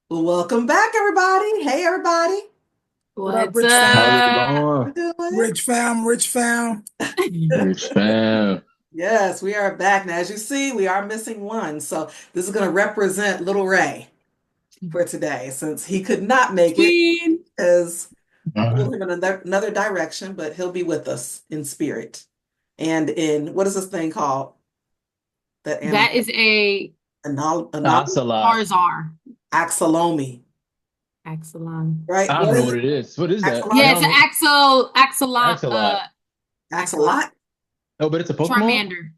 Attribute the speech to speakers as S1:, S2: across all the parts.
S1: Well, welcome back, everybody. Hey, everybody.
S2: What up,
S3: What's
S2: Rich
S3: How's
S2: fam?
S3: it
S2: Up?
S1: We're
S3: going?
S1: doing?
S2: Rich fam, Rich fam.
S3: Rich fam.
S1: Yes, we are back. Now, as you see, we are missing one. So this is going to represent Little Ray for today, since he could not make it
S2: Queen.
S1: because
S3: Uh,
S1: pulled him in another direction, but he'll be with us in spirit. And in what is this thing called? That animal?
S2: That is a
S3: That's a lot.
S2: Charizard.
S1: Axolomi,
S2: Axolon.
S1: right?
S3: I
S1: What
S3: don't know
S1: is
S3: what
S1: it?
S3: it is. What is that?
S2: Yeah,
S1: Axolotl?
S2: it's an
S3: No,
S2: Axolon,
S3: that's a lot.
S2: Axolot.
S1: Axolot?
S3: Oh, but it's a Pokemon?
S2: Charmander.
S3: Okay.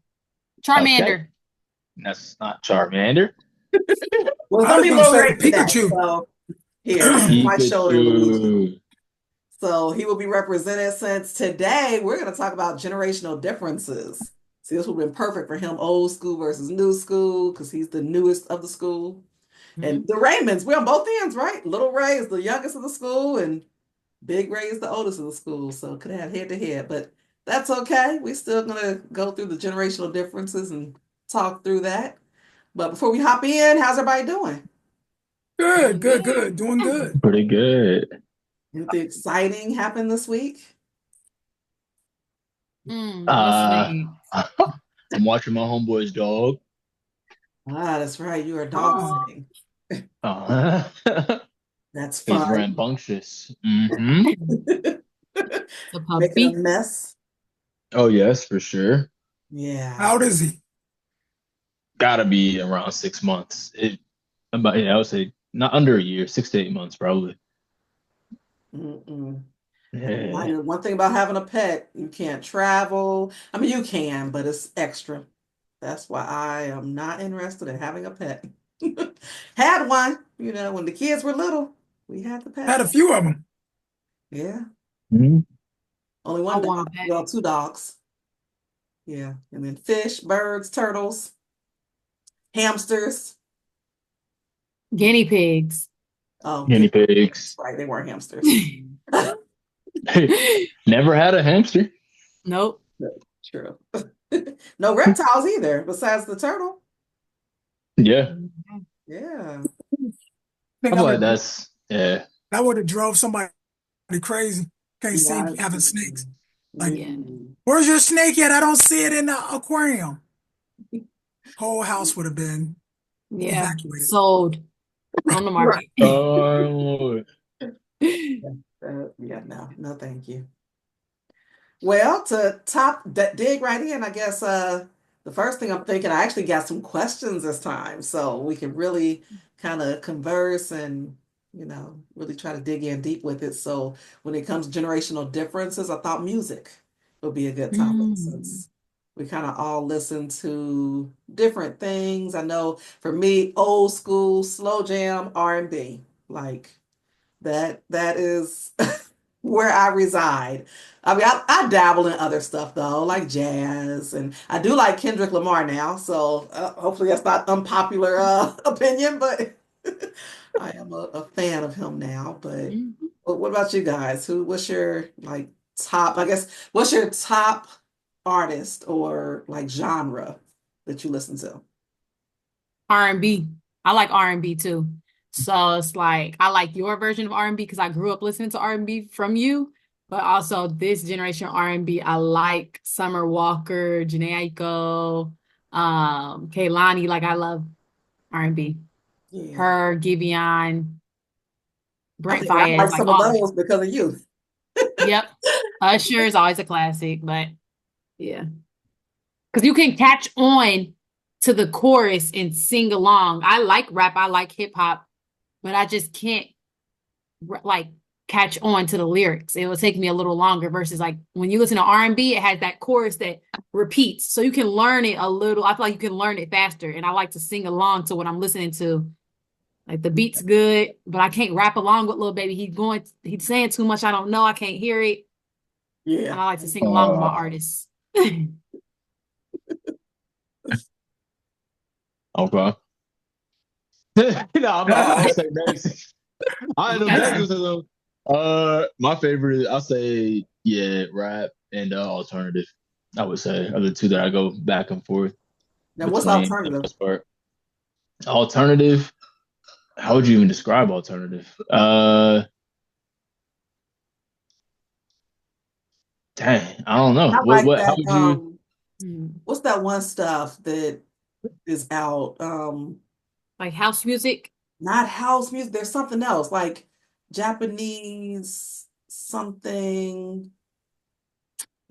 S2: Charmander.
S3: That's not Charmander.
S1: Well, it's
S2: I
S1: going to
S2: was
S1: be
S2: gonna
S1: Little
S2: say
S1: Ray today.
S2: Pikachu.
S1: So here, this is my shoulder, Luigi.
S3: Pikachu.
S1: So he will be represented since today we're going to talk about generational differences. See, this would have been perfect for him, old school versus new school, because he's the newest of the school. And
S2: Mhm.
S1: the Raymonds, we're on both ends, right? Little Ray is the youngest of the school, and Big Ray is the oldest of the school. So could have head to head, but that's okay. We're still going to go through the generational differences and talk through that. But before we hop in, how's everybody doing?
S2: Good,
S3: Mm,
S2: good, good. Doing good.
S3: pretty good.
S1: Anything exciting happened this week?
S2: What's
S3: Uh,
S2: name?
S3: I'm watching my homeboy's dog.
S1: Ah, that's right. You are dog
S2: Oh,
S1: sitting.
S3: Uh,
S1: That's
S3: he's
S1: fun.
S3: rambunctious. Hmm.
S2: the
S1: Making a
S2: puppy.
S1: mess.
S3: Oh, yes, for sure.
S1: Yeah.
S2: How old is he?
S3: Gotta be around 6 months. About, yeah, I would say not under a year, 6 to 8 months, probably.
S1: Mm-mm.
S3: Yeah.
S1: One thing about having a pet, you can't travel. I mean, you can, but it's extra. That's why I am not interested in having a pet. Had one, when the kids were little, we had the
S2: Had
S1: pet.
S2: a few of them.
S1: Yeah.
S3: Mhm.
S1: Only
S2: I
S1: one
S2: want
S1: dog.
S2: a pet.
S1: Well, two dogs. Yeah. And then fish, birds, turtles, hamsters.
S2: Guinea pigs.
S1: Oh,
S3: Guinea
S1: that's
S3: pigs.
S1: right. They weren't hamsters.
S3: Never had a hamster.
S2: Nope.
S1: True. No reptiles either, besides the turtle.
S3: Yeah,
S1: Yeah.
S2: Think
S3: I
S2: I
S3: feel like
S2: would
S3: yeah.
S2: that would have drove somebody crazy. Can't see
S1: Yeah.
S2: having snakes. Like,
S1: Me.
S2: yeah. Where's your snake at? I don't see it in the aquarium. Whole house would have been
S1: Yeah.
S2: evacuated. Sold on the
S1: Right.
S2: market.
S3: Oh,
S1: Yeah, no, thank you. Well, to dig right in, I guess the first thing I'm thinking, I actually got some questions this time, so we can really kind of converse and, really try to dig in deep with it. So when it comes to generational differences, I thought music would be a good topic
S2: Mm.
S1: since we kind of all listen to different things. I know for me, old school, slow jam, R&B, like that is where I reside. I mean, I dabble in other stuff though, like jazz, and I do like Kendrick Lamar now. So hopefully that's not unpopular opinion, but I am a fan of him now. But
S2: Mhm.
S1: what about you guys? What's your like top? I guess what's your top artist or like genre that you listen to?
S2: R&B. I like R&B too. So it's like I like your version of R&B because I grew up listening to R&B from you, but also this generation R&B. I like Summer Walker, Janae Aiko, Kehlani. Like I love R&B.
S1: Yeah,
S2: Her, Giveon,
S1: I
S2: Brent
S1: think I
S2: Fayez,
S1: like
S2: like
S1: some of
S2: all of it.
S1: those because of you.
S2: Yep. Usher is always a classic, but yeah. Because you can catch on to the chorus and sing along. I like rap, I like hip hop, but I just can't like catch on to the lyrics. It will take me a little longer versus like when you listen to R&B, it has that chorus that repeats. So you can learn it a little. I feel like you can learn it faster. And I like to sing along to what I'm listening to. Like the beat's good, but I can't rap along with Lil Baby. He's saying too much. I don't know. I can't hear it. And
S1: Yeah.
S2: I like to sing along with my
S3: uh,
S2: artists.
S3: okay. I'll say next. I know next.
S2: Okay.
S3: My favorite, I'll say, yeah, rap and alternative. I would say are the two that I go back and forth
S1: Now, what's
S3: between for the
S1: alternative?
S3: most part. Alternative. how would you even describe alternative? Dang, I don't know.
S1: I like
S3: How
S1: that.
S3: would you?
S1: What's that one stuff that is out?
S2: Like house music.
S1: Not house music. There's something else like Japanese something.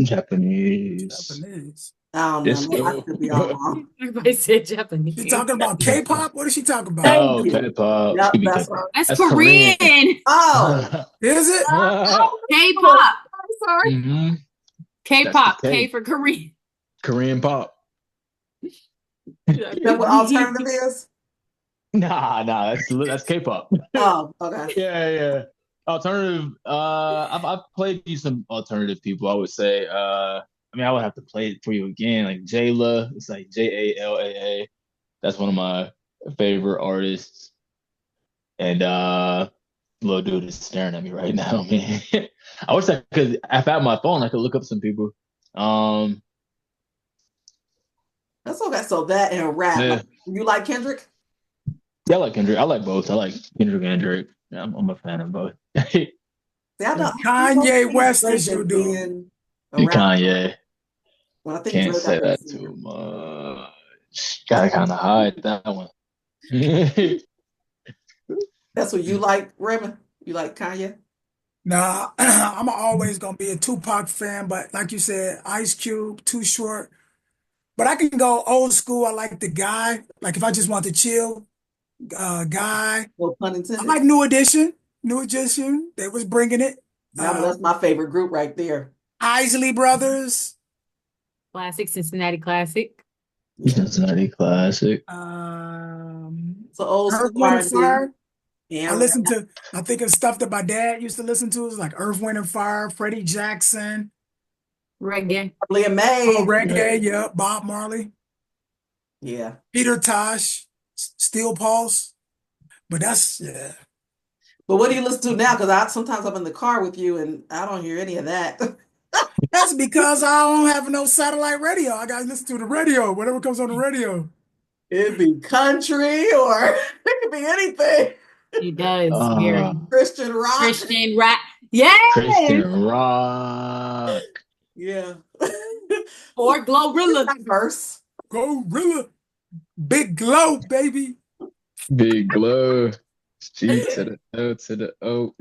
S3: Japanese
S4: Japanese.
S1: I don't know. I
S3: disco.
S1: could be all wrong.
S2: Everybody said
S4: She
S2: Japanese.
S4: talking about K-pop? What is she talking about?
S1: Thank
S3: Oh,
S1: you.
S3: K-pop. It
S1: Yep,
S3: could be
S1: that's
S3: K-pop.
S1: right.
S2: That's
S3: That's Korean.
S2: Korean.
S1: Oh,
S4: Is it?
S2: K-pop.
S1: I'm sorry.
S3: hmm That's the
S2: K-pop. K
S3: K.
S2: for Korean.
S3: Korean pop.
S1: Is that what alternative is?
S3: Nah, that's K-pop.
S1: Oh, okay.
S3: Yeah. Alternative. I've played you some alternative people. I would say. I mean, I would have to play it for you again. Like Jayla. It's like Jallaa. That's one of my favorite artists. And little dude is staring at me right now, man. I wish I could. If I had my phone, I could look up some people. Um,
S1: That's okay. So that and rap. Like,
S3: yeah,
S1: you like Kendrick?
S3: yeah, I like Kendrick. I like both. I like Kendrick and Drake. Yeah, I'm a fan of both.
S1: See, I
S4: And
S1: don't
S4: Kanye
S1: see
S4: West
S1: Drake
S4: is
S1: as
S4: your dude.
S1: being a rapper.
S3: Kanye.
S1: Well, I think
S3: Can't
S1: Drake out
S3: say
S1: there
S3: that
S1: singer.
S3: too much. Gotta kind of hide that one.
S1: That's what you like, Raymond? You like Kanye?
S4: Nah, I'm always gonna be a Tupac fan, but like you said, Ice Cube, Too Short. But I can go old school. I like the guy. Like if I just want to chill, guy.
S1: No pun
S4: I
S1: intended.
S4: like New Edition. New Edition. They was bringing it.
S1: That's my favorite group right there.
S4: Isley Brothers.
S2: Classic, Cincinnati classic.
S1: Yeah.
S3: Cincinnati classic.
S1: So old
S4: Earth,
S1: school
S4: Wind, and
S1: R&B
S4: Fire. I
S1: and rap.
S4: listen to, I think of stuff that my dad used to listen to. It was like Earth, Wind, and Fire, Freddie Jackson,
S2: Reggae.
S1: Leah
S4: oh,
S1: May.
S3: Yeah.
S4: reggae, yeah, Bob Marley,
S1: Yeah.
S4: Peter Tosh, Steel Pulse. But that's, yeah.
S1: But what do you listen to now? Because I sometimes I'm in the car with you and I don't hear any of that.
S4: That's because I don't have no satellite radio. I gotta listen to the radio, whatever comes on the radio.
S1: It'd be country or it could be anything.
S2: He does.
S3: Uh,
S2: Very
S1: Christian rock.
S2: Christian rap. Yes.
S3: Christian Rock.
S1: Yeah.
S2: Or Glorilla.
S1: Diverse.
S4: Gorilla, Big Glow, baby.
S3: Big Glow. G to the O to the O.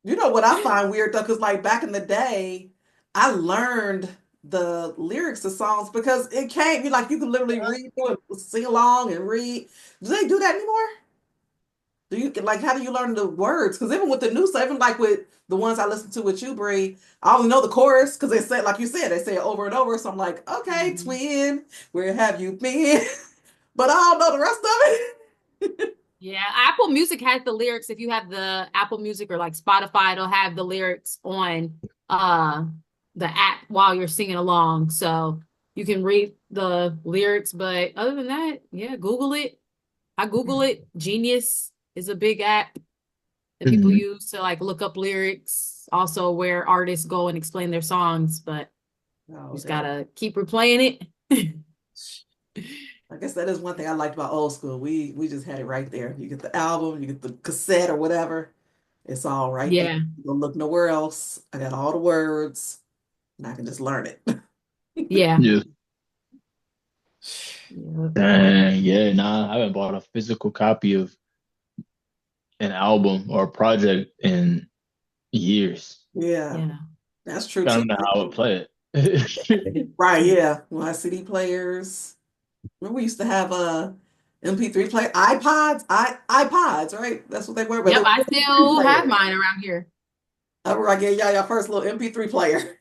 S1: You know what I find weird though, because like back in the day, I learned the lyrics to songs because it came, you like you could literally read through it, sing along and read. Do they do that anymore? Do you like how do you learn the words? Because even with the new stuff, even like with the ones I listen to with you, Bree, I only know the chorus because they say, like you said, they say it over and over. So I'm like, okay,
S2: Mhm.
S1: twin, where have you been? But I don't know the rest of it.
S2: Yeah, Apple Music has the lyrics. If you have the Apple Music or like Spotify, it'll have the lyrics on the app while you're singing along. So you can read the lyrics, but other than that, yeah, Google it. I Google it. Genius is a big app that people
S3: Mhm.
S2: use to like look up lyrics, also where artists go and explain their songs, but you
S1: Oh,
S2: just
S1: damn.
S2: gotta keep replaying it.
S1: I guess that is one thing I liked about old school. We just had it right there. You get the album, you get the cassette or whatever. It's all right there.
S2: Yeah,
S1: You don't look nowhere else. I got all the words, and I can just learn it.
S2: yeah.
S3: Yeah.
S2: Yeah.
S3: Dang, yeah, nah, I haven't bought a physical copy of an album or a project in years.
S1: Yeah,
S2: Yeah.
S1: that's true
S3: I
S1: too.
S3: don't know how I would play it.
S1: Right, yeah. When I CD players. Remember we used to have MP3 player, iPods, right? That's what they were, but
S2: Yep,
S1: it was
S2: I
S1: MP3
S2: still have
S1: player.
S2: mine around here.
S1: I remember I gave y'all your first little MP3 player.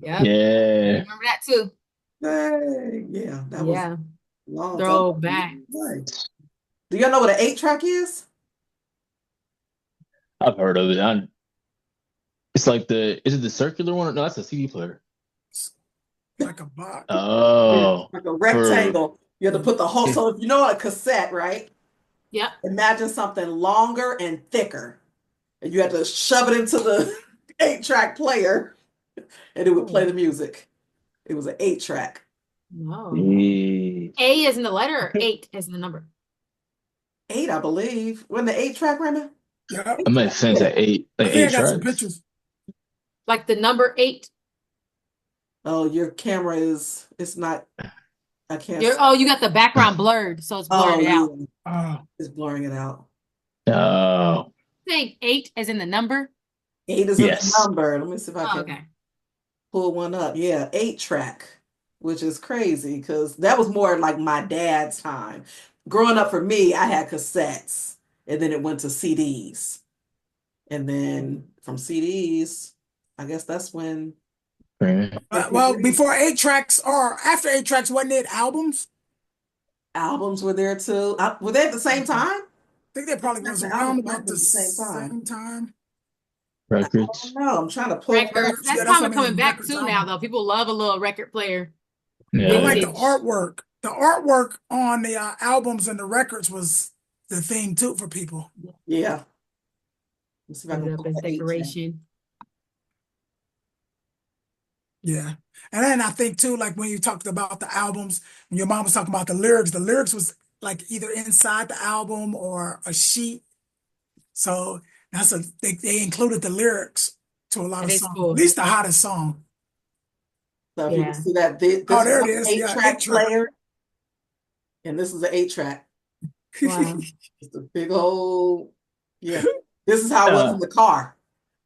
S2: Yep.
S3: Yeah.
S2: Remember that too.
S1: Hey, yeah, that was
S2: Yeah.
S1: a long time.
S2: Throwback.
S1: Do y'all know what an 8-track is?
S3: I've heard of it. It's like is it the circular one? No, that's a CD player.
S4: Like a box.
S1: Yeah,
S3: Oh,
S1: like a
S3: for
S1: rectangle. You have to put the whole,
S3: is
S1: so if you know a cassette, right?
S2: Yep.
S1: Imagine something longer and thicker. And you had to shove it into the 8-track player and it would play
S2: Oh,
S1: the music. It was an 8-track.
S2: no.
S3: Jeez.
S2: A is in the letter or eight as in the number?
S1: 8, I believe. Wasn't the 8 track, Raymond?
S4: Yeah.
S3: It makes sense
S1: Yeah.
S3: at eight,
S4: I
S3: like
S4: think
S3: eight
S4: I got some
S3: tracks.
S4: pictures.
S2: Like the number 8.
S1: Oh, your camera is, it's not, I can't
S2: You're
S1: see.
S2: oh, you got the background blurred, so it's
S1: Oh,
S2: blurred out.
S1: yeah.
S4: Uh,
S1: It's blurring it out.
S3: Oh,
S2: Saying 8 as in the number.
S1: 8 is in the
S3: yes.
S1: number. Let me see if I
S2: Oh,
S1: can
S2: okay.
S1: pull one up. Yeah, 8 track, which is crazy because that was more like my dad's time. Growing up for me, I had cassettes and then it went to CDs. And then from CDs, I guess that's when
S4: well,
S1: MP3
S4: before 8 tracks or after 8 tracks, wasn't it albums?
S1: albums were there too. Were they at the same
S4: I
S1: time?
S4: think that probably
S1: Like
S4: was
S1: the
S4: around
S1: albums might have
S4: about
S1: been
S4: the
S1: at the same time.
S4: same time.
S1: I don't
S3: Records.
S1: know. I'm trying to pull one up.
S2: Records.
S4: Yeah,
S2: That's
S4: that's
S2: kind
S4: what
S2: of
S4: I
S2: coming
S4: mean.
S2: back
S4: Records,
S2: too now,
S4: album.
S2: though. People love a little record player.
S4: I like
S3: Yeah.
S4: the
S2: Vintage.
S4: artwork. The artwork on the albums and the records was the thing too for people.
S1: Yeah. Let's see if I
S2: Put
S1: can
S2: it up
S1: pull
S2: as
S1: the 8 track.
S2: decoration.
S4: Yeah. And then I think too, like when you talked about the albums, when your mom was talking about the lyrics was like either inside the album or a sheet. So they included the lyrics to a lot
S2: That
S4: of
S2: is
S4: songs, at
S2: cool.
S4: least the hottest song.
S1: So if you can
S2: Yeah.
S1: see that,
S4: Oh,
S1: this is
S4: there
S1: my
S4: it is.
S1: eight
S4: Yeah, eight
S1: track
S4: track.
S1: player, and this is an 8 track.
S2: Wow.
S1: It's a big old, yeah. This is how it was
S3: Uh,
S1: in the car.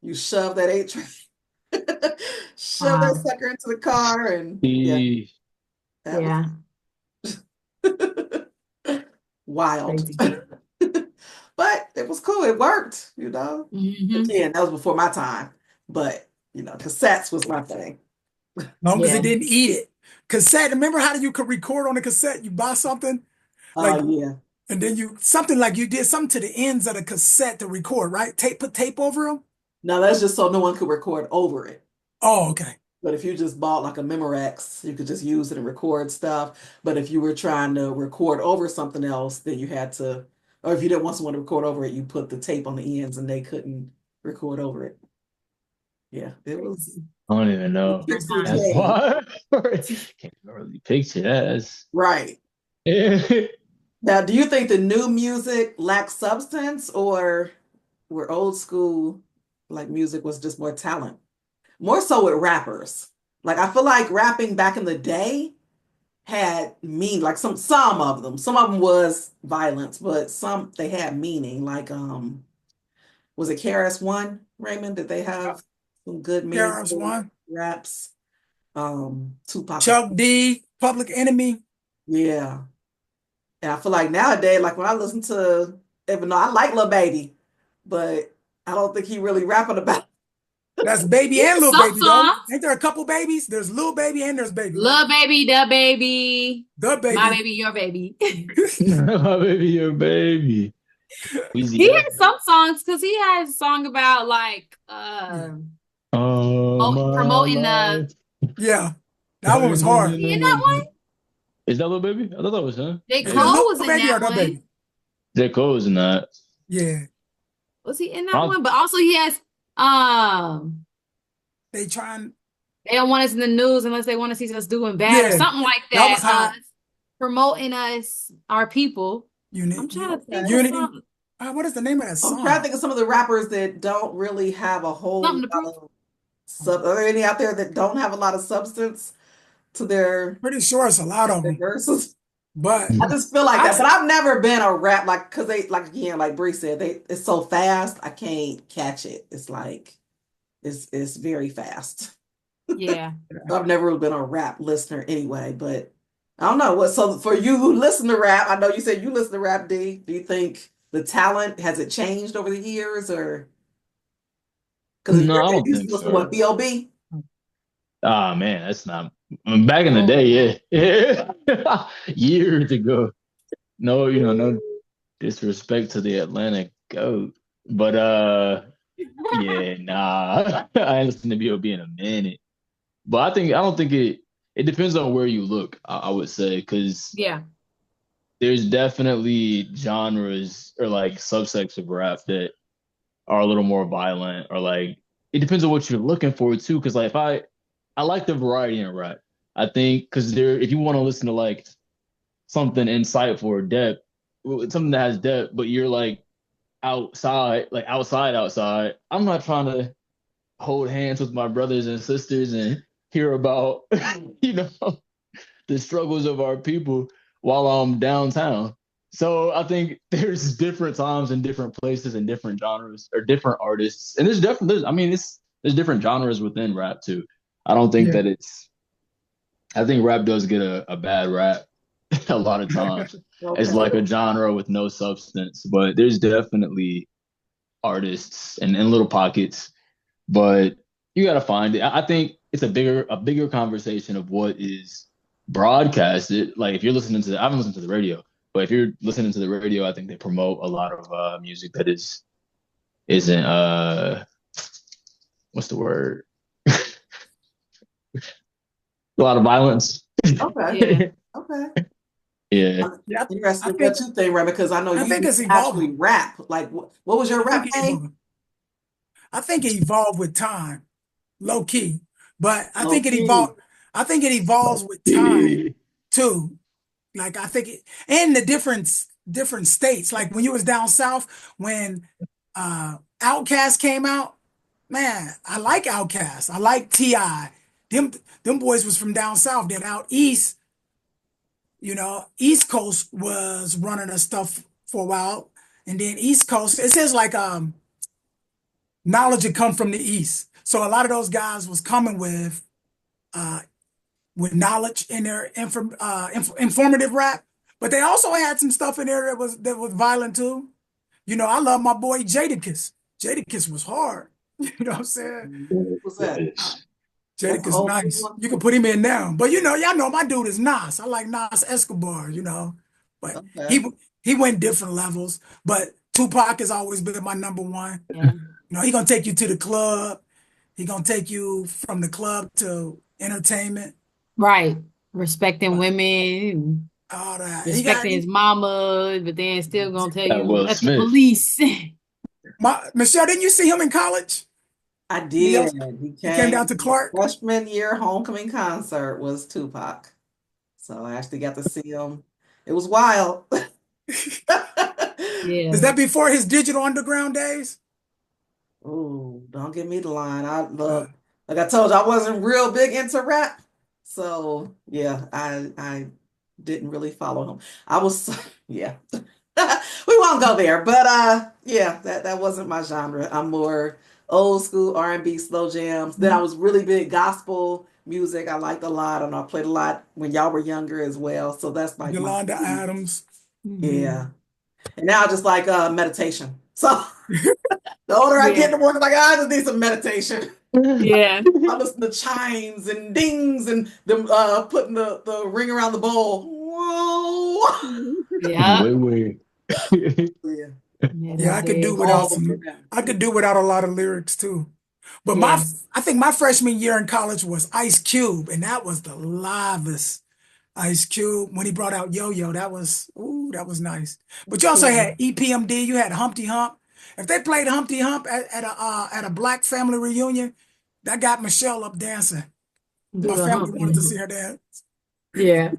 S1: You shove that 8 track, shove that
S2: Wow.
S1: sucker into the car, and yeah,
S3: the
S1: that was
S2: Yeah.
S1: wild.
S2: Crazy.
S1: But it was cool. It worked, you know.
S2: Hmm.
S1: Again, that was before my time, but cassettes was my thing.
S4: Long as it
S2: Yeah.
S4: didn't eat it. Cassette, remember how you could record on a cassette? You buy something
S1: Oh
S4: like,
S1: yeah.
S4: and then something like you did something to the ends of the cassette to record, right? Put tape over them.
S1: Now that's just so no one could record over it.
S4: Oh, okay.
S1: But if you just bought like a Memorex, you could just use it and record stuff. But if you were trying to record over something else, then you had to, or if you didn't want someone to record over it, you put the tape on the ends and they couldn't record over it. Yeah, it was
S2: Crazy.
S3: I don't even
S1: the
S3: know.
S1: tricks of the
S3: That's
S2: Times.
S1: trade.
S3: why can't really picture that.
S1: Right.
S3: Yeah.
S1: Now, do you think the new music lacks substance or were old school like music was just more talent? More so with rappers. Like I feel like rapping back in the day had mean like some of them. Some of them was violence, but some they had meaning. Like was it KRS-One, Raymond? Did they have some good
S4: KRS
S1: meaningful
S4: One,
S1: raps? Tupac,
S4: Chuck D, Public Enemy.
S1: yeah. And I feel like nowadays, like when I listen to, even though I like Lil Baby, but I don't think he really rapping about.
S4: That's Baby and Little
S2: Some
S4: Baby though.
S2: songs.
S4: Ain't there a couple babies? There's Little Baby and there's Baby, right?
S2: Lil baby, the baby.
S4: The
S2: My
S4: Baby.
S2: baby, your baby.
S3: My baby, your baby. Weezy
S2: He
S3: F.
S2: has some songs because he has a song about like
S4: Yeah.
S3: Oh my
S2: promoting the
S3: life.
S4: Yeah. That one was hard.
S2: he in that one?
S3: Is that little baby? I thought that was him.
S2: J.
S4: Either
S2: Cole
S4: Little
S2: was in
S4: Baby or
S2: that
S4: The
S2: one.
S4: Baby.
S3: J. Cole is not.
S4: Yeah.
S2: Was he in that
S3: I,
S2: one? But also he has
S4: They trying,
S2: they don't want us in the news unless they want to see us doing bad or
S4: yeah.
S2: something like
S4: That was
S2: that.
S4: hot.
S2: Promoting us, our people. I'm
S4: Unity.
S2: trying to think of
S4: Unity. What is the name of that
S1: I'm trying to
S4: song?
S1: think of some of the rappers that don't really have a whole
S2: something to
S1: lot
S2: prove.
S1: of Are there any out there that don't have a lot of substance to
S4: Pretty sure it's a lot of
S1: their
S4: them.
S1: verses?
S4: But
S1: I just feel like
S2: I
S1: that, but I've never been a rap like because they like again like Bree said it's so fast I can't catch it. It's like it's very fast.
S2: yeah.
S1: So I've never been a rap listener anyway, but I don't know what. So for you who listen to rap, I know you said you listen to rap. D. Do you think the talent has it changed over the years, or because in
S3: no,
S1: your
S3: I
S1: day
S3: don't
S1: you used
S3: think
S1: to listen to
S3: so.
S1: what B.O.B.
S3: Ah man, that's not back in the
S2: Oh.
S3: day, yeah. Yeah. Years ago. No, no disrespect to the Atlantic goat. But yeah, nah. I ain't listened to B.O.B. in a minute. But I don't think it depends on where you look, I would say, because
S2: Yeah.
S3: there's definitely genres or like subsects of rap that are a little more violent or like it depends on what you're looking for too. Cause like if I like the variety in rap. I think because there if you want to listen to like something insightful or depth, something that has depth, but you're like outside, outside. I'm not trying to hold hands with my brothers and sisters and hear about, you know, the struggles of our people while I'm downtown. So I think there's different times and different places and different genres or different artists, and there's different genres within rap too. I don't think
S4: Yeah.
S3: that it's. I think rap does get a bad rap a lot of times. It's
S1: Okay.
S3: like a genre with no substance, but there's definitely artists and in little pockets, but you got to find it. I think it's a bigger conversation of what is broadcasted. Like if you're listening to, I haven't listened to the radio, but if you're listening to the radio, I think they promote a lot of music that isn't what's the word? A lot of violence.
S1: Okay.
S2: Yeah.
S1: Okay.
S3: Yeah.
S1: I'm
S4: Yeah,
S1: interested
S4: I
S1: in what
S4: think
S1: you think, Remy, because I know
S4: I think
S1: you
S4: it's
S1: actually
S4: evolving.
S1: rap. Like, what was your
S4: I think
S1: rap
S4: it
S1: name?
S4: evolving. I think it evolved with time, low key. But I
S1: Low
S4: think it
S1: key.
S4: evolved. I think it evolves with time
S3: Yeah.
S4: too. Like I think it, and the different states. Like when you was down south, when Outkast came out, man, I like Outkast. I like T.I. Them boys was from down south. Then out east, East Coast was running the stuff for a while. And then East Coast, it says like knowledge had come from the East. So a lot of those guys was coming uh with knowledge in their informative rap, but they also had some stuff in there that was violent too. I love my boy Jadakiss. Jadakiss was hard. You know what I'm saying?
S1: What was that?
S3: Yes.
S1: That's an
S4: Jadakiss
S1: old school
S4: nice.
S1: one.
S4: You can put him in now. But y'all know my dude is Nas. I like Nas Escobar. But
S1: Okay.
S4: he went different levels. But Tupac has always been my number one.
S2: Yeah.
S4: He gonna take you to the club. He gonna take you from the club to entertainment.
S2: Right. Respecting
S4: But
S2: women,
S4: all that.
S2: respecting his mama, but then still gonna tell you
S3: Will
S2: let the
S3: Smith.
S2: police.
S4: Michelle, didn't you see him in college?
S1: I
S4: He
S1: did.
S4: else
S1: He
S4: he came
S1: came
S4: down
S1: to
S4: to
S1: my
S4: Clark.
S1: freshman year homecoming concert was Tupac. So I actually got to see him. It was wild.
S2: Yeah.
S4: Is that before his Digital Underground days?
S1: Oh, don't give me the line. I
S4: Uh,
S1: look, like I told you, I wasn't real big into rap. So yeah, I didn't really follow him. I was yeah. We won't go there, but yeah, that wasn't my genre. I'm more old school R&B slow jams. Then I was really big gospel music. I liked a lot and I played a lot when y'all were younger as well. So that's like my
S4: Yolanda Adams.
S1: yeah.
S2: Mhm.
S1: And now I just like meditation. So the older I
S2: Yeah.
S1: get, the more I'm like, I just need some meditation.
S2: Yeah.
S1: I listen to chimes and dings and them putting the ring around the bowl. Whoa.
S2: Yeah.
S3: Wait.
S1: Yeah.
S2: Yeah,
S4: Yeah,
S2: that's
S4: I could do
S2: big.
S4: without
S1: All over
S4: some.
S1: them.
S4: I could do without a lot of lyrics too. But
S2: Yeah.
S4: I think my freshman year in college was Ice Cube, and that was the livest. Ice Cube when he brought out Yo Yo, that was nice. But you also
S2: Yeah.
S4: had EPMD, you had Humpty Hump. If they played Humpty Hump at a black family reunion, that got Michelle up dancing.
S2: Do
S4: My
S2: the
S4: family
S2: hump.
S4: wanted to see her dance.
S2: Yeah.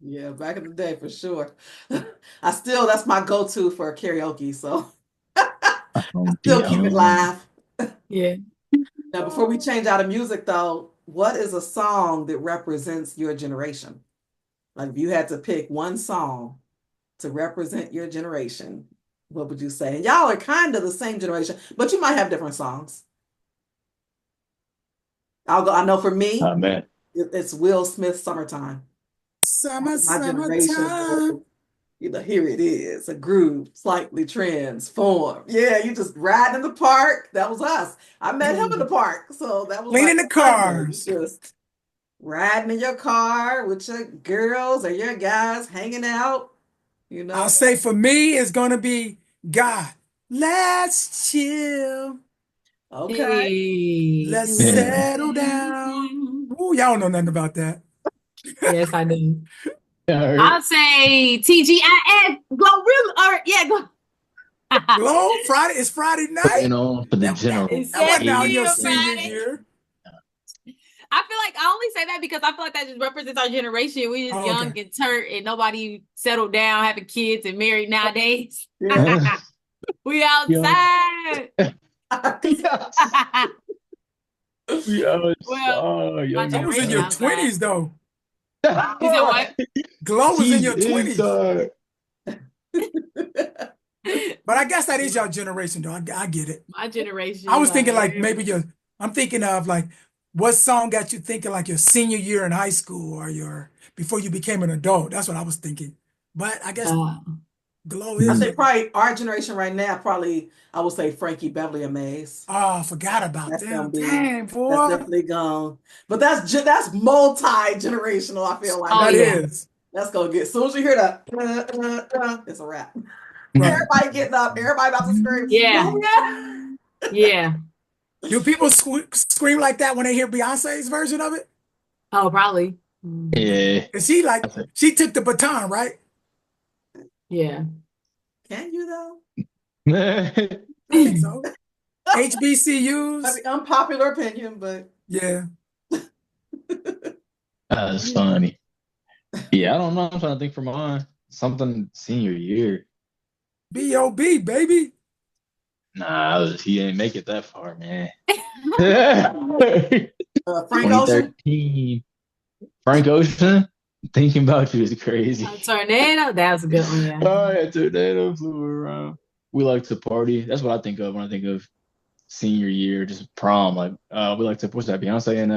S1: Yeah, back in the day for sure. That's my go-to for karaoke. So I
S3: Humpty
S1: still keep it
S3: Hump.
S1: live.
S2: Yeah.
S1: Now, before we change out of music though, what is a song that represents your generation? Like if you had to pick one song to represent your generation, what would you say? And y'all are kind of the same generation, but you might have different songs. I'll go, I know for
S3: Oh
S1: me,
S3: man.
S1: it's Will Smith Summertime.
S4: Summer,
S1: My generation
S4: summertime.
S1: knows, here it is, a groove slightly transformed. Yeah, you just ride in the park. That was us. I met him in the park. So that was like
S4: Cleaning the
S1: my vibe. You
S4: cars.
S1: just riding in your car with your girls or your guys hanging out, you
S4: I'll
S1: know.
S4: say for me, it's gonna be God. Let's chill.
S1: Okay.
S2: Hey.
S4: Let's
S3: Yeah.
S4: settle down. Ooh, y'all don't know nothing about that.
S2: Yes, I do.
S3: I heard.
S2: I'll say TGIF. Glorilla. Or yeah, go.
S4: Hello, Friday. It's Friday night.
S3: Praying on for the
S4: That, that,
S3: general.
S2: It's
S4: that wasn't out your
S2: 7
S3: Amen.
S4: senior
S2: Friday.
S4: year.
S2: I feel like I only say that because I feel like that just represents our generation. We just
S4: Oh,
S2: young
S4: okay.
S2: and turnt and nobody settled down, having kids and married nowadays.
S1: Yeah.
S2: We
S3: Young.
S2: outside.
S3: Yes. We
S2: Well,
S3: outside,
S2: my
S3: young
S4: I
S3: and
S4: was in
S2: generation
S4: your
S3: fat.
S2: outside.
S4: 20s though.
S2: You said what?
S4: Glow was in
S3: She's
S4: your 20s.
S3: inside.
S4: But I guess that is your generation though. I get it.
S2: My
S4: I
S2: generation,
S4: was thinking
S2: like
S4: like maybe I'm thinking of like what song got you thinking like your senior year in high school or your before you became an adult. That's what I was thinking. But I guess
S2: uh,
S4: Glow
S1: I
S4: is
S3: Mm.
S1: say
S4: your
S1: probably our generation right now, probably I would say Frankie Beverly and Maze.
S4: oh, I forgot about
S1: That's gonna
S4: them.
S1: be
S4: Dang,
S1: that's
S4: boy.
S1: definitely gone. But that's multi-generational, I feel like.
S2: oh
S4: That
S2: yeah.
S4: is.
S1: That's gonna get as soon as you hear that it's a wrap.
S4: Right.
S1: Everybody getting up, everybody about to scream,
S2: Yeah.
S1: oh yeah.
S2: Yeah.
S4: Do people scream like that when they hear Beyonce's version of it?
S2: Oh, probably. Mhm.
S3: Yeah.
S4: And she like
S3: I think.
S4: she took the baton, right?
S2: Yeah.
S1: Can you though?
S4: I think so. HBCUs.
S1: Might be unpopular opinion, but
S4: Yeah.
S3: That's funny. Yeah, I don't know. I'm trying to think for mine. Something senior year.
S4: B.O.B. baby.
S3: He didn't make it that far, man.
S1: Frank Ocean.
S3: 2013. Frank Ocean, thinking about you is crazy.
S2: A tornado. That was a good one. Yeah.
S3: Oh, yeah, tornado flew around. We like to party. That's what I think of when I think of senior year, just prom. Like, we like to what's that? Beyonce and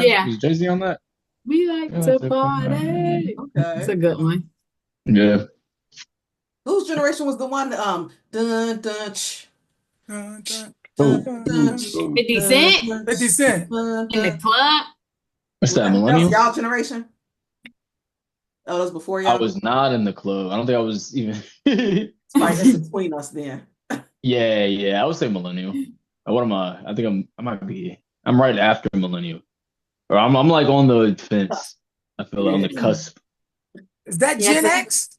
S2: Yeah.
S3: was Jay-Z on that?
S2: We
S3: We
S2: like
S3: like
S2: to
S3: to party.
S2: party. It's
S1: Okay.
S2: a good one.
S3: Yeah.
S1: Whose generation was the one dun dun
S4: Dun, dun,
S3: Oh,
S1: dun
S4: dun,
S3: oh,
S1: dun
S4: dun.
S3: oh.
S2: 50
S1: dun
S2: Cent
S1: dun
S4: 50 Cent.
S2: in the
S1: dun?
S2: club.
S3: What's that,
S1: That was
S3: Millennial?
S1: y'all generation? Oh, that was before
S3: I
S1: y'all?
S3: was not in the club. I don't think I was even.
S1: It's probably in between us then.
S3: Yeah, yeah. I would say millennial. What am I? I think I might be. I'm right after millennial, or I'm like on the fence. I feel like on
S1: Yeah.
S3: the cusp.
S4: Is that
S2: Yeah,
S4: Gen
S2: 'cause
S4: X?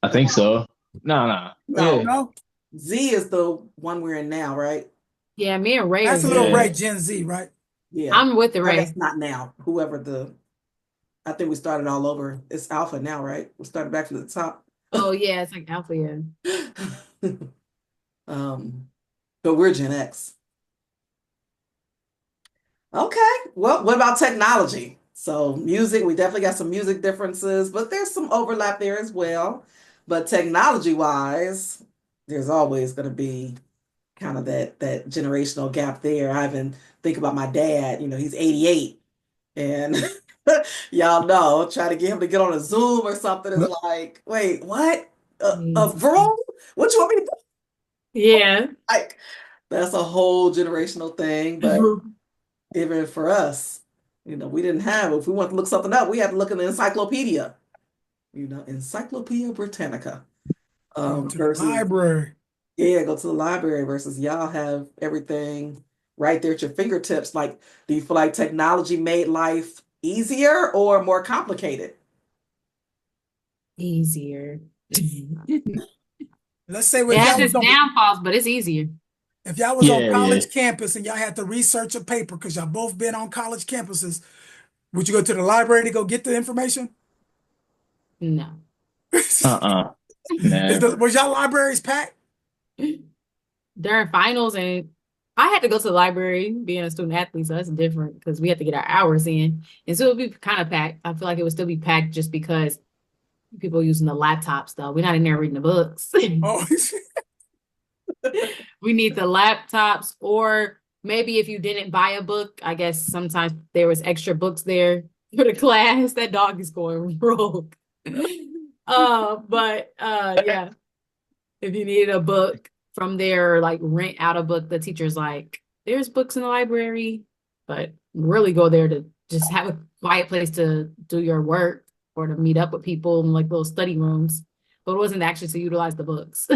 S3: I think so. No, no.
S1: No,
S3: Yeah,
S4: No.
S1: Z is the one we're in now, right?
S2: yeah, me and Ray are
S4: That's a little
S3: yeah.
S4: Ray
S2: Z.
S4: Gen Z, right?
S1: Yeah.
S2: I'm with the
S1: I guess
S2: Ray.
S1: not now. Whoever I think we started all over. It's Alpha now, right? We started back from the top.
S2: Oh yeah, it's like Alpha. Yeah.
S1: um, but we're Gen X. Okay. Well, what about technology? So music, we definitely got some music differences, but there's some overlap there as well. But technology wise, there's always going to be kind of that generational gap there. I even think about my dad, he's 88 and y'all know, try to get him to get on a Zoom or something is like, wait, what? A
S2: Jeez.
S1: Vroom? What you want me to do?
S2: Yeah.
S1: Like, that's a whole generational thing, but even for us, we didn't have, if we wanted to look something up, we had to look in the encyclopedia, Encyclopedia Britannica,
S4: Go to the
S1: versus,
S4: library.
S1: yeah, go to the library versus y'all have everything right there at your fingertips. Like, do you feel like technology made life easier or more complicated?
S2: Easier. It
S4: Let's say
S2: has its downfalls, but it's easier.
S4: if y'all was on
S3: Yeah, yeah.
S4: college campus and y'all had to research a paper because y'all both been on college campuses, would you go to the library to go get the information?
S2: No.
S3: Never.
S4: Was y'all libraries packed?
S2: During finals, and I had to go to the library being a student athlete, so that's different because we had to get our hours in. And so it would be kind of packed. I feel like it would still be packed just because people using the laptops though. We're not in there reading the books.
S4: Oh,
S2: We need the laptops, or maybe if you didn't buy a book, I guess sometimes there was extra books there for the class. That dog is going rogue. Yeah, if you needed a book from there, or like rent out a book, the teacher's like, there's books in the library, but really go there to just have a quiet place to do your work or to meet up with people in like little study rooms. But it wasn't actually to utilize the books.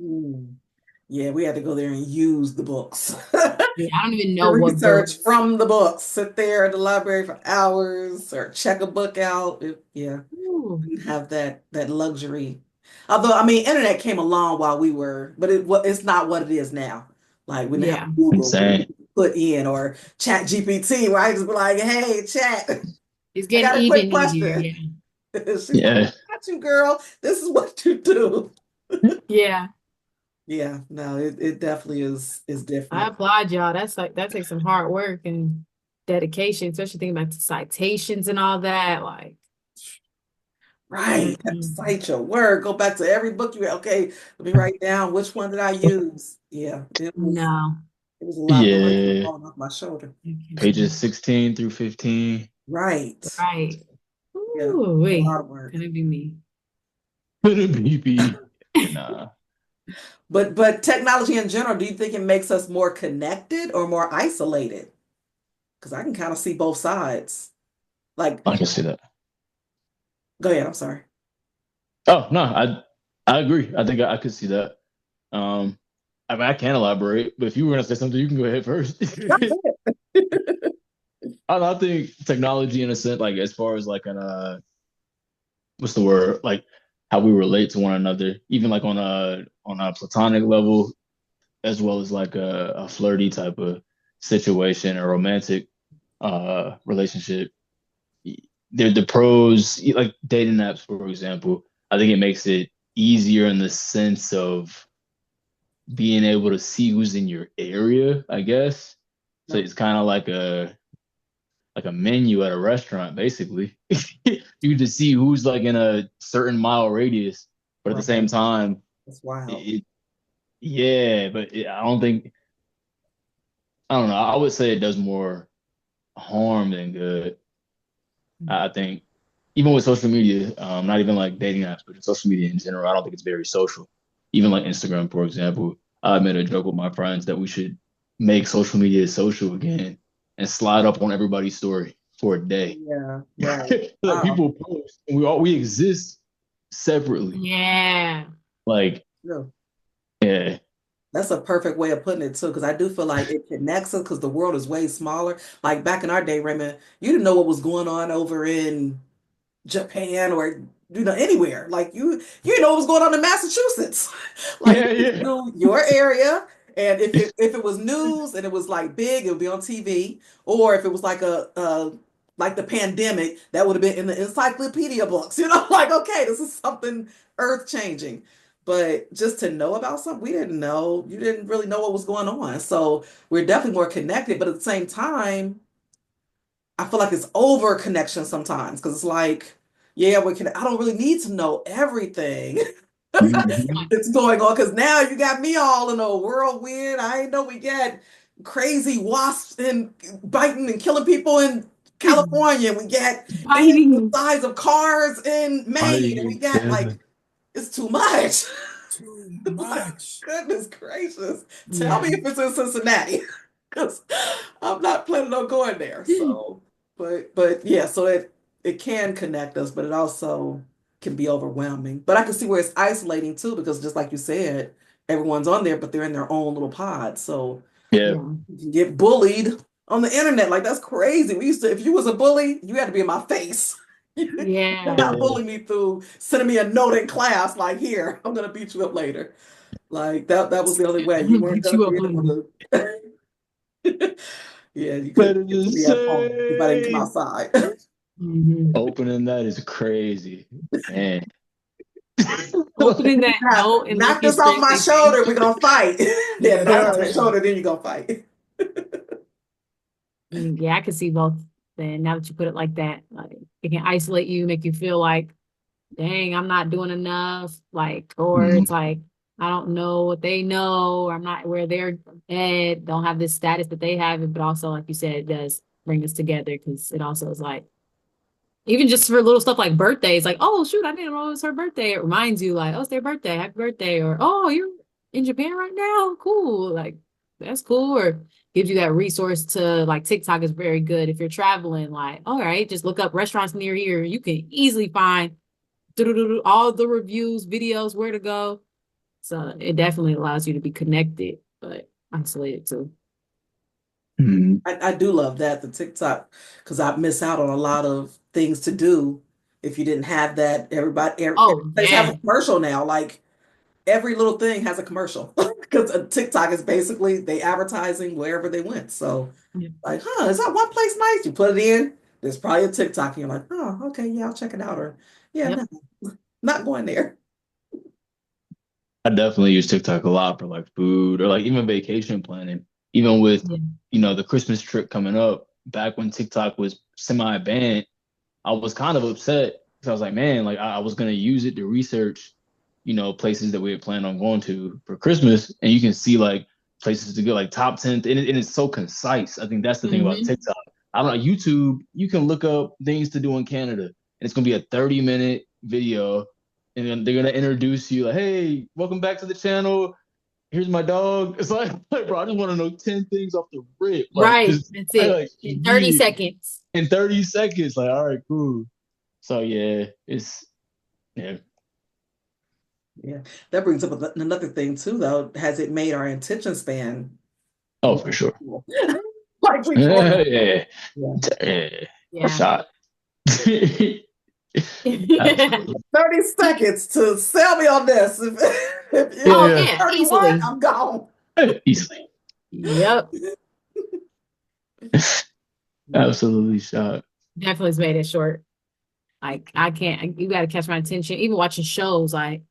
S1: Mm. Yeah, we had to go there and use the books.
S2: Yeah, I don't even know what
S1: Research
S2: books.
S1: from the books. Sit there at the library for hours or check a book out. Yeah,
S2: Ooh,
S1: didn't have that luxury. Although, I mean, internet came along while we were, but it's not what it is now. Like we didn't
S2: yeah.
S1: have Google.
S3: Insane.
S1: put in, or Chat GPT, where I just be like, hey, chat,
S2: It's
S1: I
S2: getting
S1: got a quick
S2: even easier.
S1: question.
S2: Yeah.
S1: She's like,
S3: Yeah.
S1: I got you, girl. This is what you do.
S2: Yeah.
S1: Yeah, no, it definitely is
S2: I
S1: different.
S2: applaud y'all. That's like that takes some hard work and dedication, especially thinking about the citations and all that. Like,
S1: Right.
S2: mm-mm.
S1: Cite your word. Go back to every book you read. Okay, let me write down which one did I use. Yeah,
S2: No.
S1: it was a lot of burden
S3: Yeah.
S1: falling off my shoulder.
S2: I can't do
S3: Pages 16 through 15.
S1: Right.
S2: it. Right.
S1: Yeah,
S2: Ooh,
S1: a
S2: wait.
S1: lot of work.
S2: Gonna be me.
S3: BP. Nah.
S1: But technology in general, do you think it makes us more connected or more isolated? Because I can kind of see both sides. Like,
S3: I can see that.
S1: go ahead, I'm sorry.
S3: Oh no, I agree. I think I could see that. Um, I mean, I can elaborate, but if you were gonna say something, you can go ahead first. I think technology, in a sense, like as far as like an what's the word, like how we relate to one another, even like on a platonic level, as well as like a flirty type of situation, a romantic relationship. The pros, like dating apps, for example. I think it makes it easier in the sense of being able to see who's in your area, I guess. So
S1: No,
S3: it's kind of like a menu at a restaurant, basically. You just see who's like in a certain mile radius, but at the same
S1: right.
S3: time,
S1: That's wild.
S3: it, yeah, but I don't think I don't know. I would say it does more harm than good. I think even with social media, not even like dating apps, but social media in general, I don't think it's very social. Even like Instagram, for example, I made a joke with my friends that we should make social media social again and slide up on everybody's story for a day.
S1: Yeah, right.
S3: Like
S1: Wow.
S3: people post, and we exist separately.
S2: Yeah.
S3: Like,
S1: Yeah.
S3: yeah,
S1: That's a perfect way of putting it too, because I do feel like it connects us because the world is way smaller. Like back in our day, Raymond, you didn't know what was going on over in Japan or anywhere. Like you know what was going on in Massachusetts. Like
S3: yeah,
S1: you just
S3: yeah.
S1: knew your area, and if it was news and it was like big, it would be on TV. Or if it was like a like the pandemic, that would have been in the encyclopedia books. Like okay, this is something earth changing. But just to know about something we didn't know, you didn't really know what was going on. So we're definitely more connected, but at the same time I feel like it's over connection sometimes because it's like, yeah, I don't really need to know everything
S3: Mhm.
S1: that's going on because now you got me all in a whirlwind. I ain't know we got crazy wasps and biting and killing people in California. We got things the
S2: Biting.
S1: size of cars in Maine, and we
S3: Fighting
S1: got like
S3: together.
S1: it's too much.
S4: Too
S1: Like,
S4: much.
S1: goodness gracious. Tell
S2: Yeah.
S1: me if it's in Cincinnati. Because I'm not planning on going there. So, but yeah, so it can connect us, but it also can be overwhelming. But I can see where it's isolating too, because just like you said, everyone's on there, but they're in their own little pod. So
S3: Yeah.
S2: Yeah.
S1: you can get bullied on the internet. Like that's crazy. We used to, if you was a bully, you had to be in my face. You could
S2: Yeah.
S1: not bully me through sending me a note in class, like, here, I'm gonna beat you up later. Like that was the only way.
S2: I'm
S1: You
S2: gonna
S1: weren't
S2: beat
S1: gonna
S2: you
S1: be
S2: up
S1: able
S2: later.
S1: to yeah, you couldn't
S3: Better
S1: get
S3: to
S1: to me at home if I didn't come
S3: say.
S1: outside.
S2: Hmm.
S3: Opening that is crazy, man.
S2: Opening
S3: Like,
S2: that
S1: Now,
S2: note and
S1: knock
S2: looking
S1: this off
S2: straight
S1: my
S2: in their face.
S1: shoulder, we're gonna fight. Then
S4: Yeah,
S1: knock it
S4: that
S1: off your
S3: right.
S1: shoulder, then you're gonna fight.
S2: Yeah, I can see both. Then now that you put it like that, like it can isolate you, make you feel like, dang, I'm not doing enough. Like, or
S3: Mhm.
S2: it's like, I don't know what they know, or I'm not where they're at, don't have this status that they have. But also, like you said, it does bring us together because it also is like, even just for little stuff like birthdays, like, oh shoot, I didn't know it was her birthday. It reminds you, like, oh, it's their birthday, happy birthday, or oh, you're in Japan right now, cool, like that's cool, or gives you that resource to like TikTok is very good if you're traveling, like, all right, just look up restaurants near here. You can easily find all the reviews, videos, where to go. So it definitely allows you to be connected, but isolated too.
S3: Mhm.
S1: I do love that, the TikTok, because I miss out on a lot of things to do if you didn't have that. Every
S2: Oh
S1: place has a
S2: yeah.
S1: commercial now. Like every little thing has a commercial because TikTok is basically they advertising wherever they went. So
S2: Yeah.
S1: like, is that one place nice? You put it in, there's probably a TikTok, and you're like, oh, okay, yeah, I'll check it out. Or yeah,
S2: Yep.
S1: no, not going there.
S3: I definitely use TikTok a lot for like food or like even vacation planning. Even with,
S2: Yeah.
S3: the Christmas trip coming up, back when TikTok was semi-banned, I was kind of upset because I was like, man, like I was gonna use it to research, places that we had planned on going to for Christmas, and you can see like places to go, like top 10, and it's so concise. I think that's the thing about
S2: Hmm.
S3: TikTok. I don't know, YouTube, you can look up things to do in Canada, and it's gonna be a 30-minute video, and then they're gonna introduce you like, hey, welcome back to the channel. Here's my dog. It's like, bro, I just want to know 10 things off the rip. Like,
S2: Right.
S3: just
S2: That's
S3: I
S2: it.
S3: like
S2: In 30
S3: immediately
S2: seconds.
S3: in 30 seconds. Like, all right, cool. So yeah, yeah.
S1: Yeah, that brings up another thing too, though. Has it made our attention span
S3: Oh,
S1: more
S3: for sure.
S1: equal? Like we for
S3: Yeah,
S1: real.
S3: yeah,
S1: Yeah.
S3: yeah. For
S2: Yeah.
S3: shot. Absolutely.
S1: 30 seconds to sell me on this. If it
S2: Oh,
S3: Yeah,
S1: was
S2: yeah.
S1: 31,
S2: Easily.
S1: I'm gone.
S3: yeah. Easily.
S2: Yep.
S1: Yeah.
S3: Absolutely shot.
S2: Definitely has made it short. Like, I can't, you got to catch my attention. Even watching shows, like,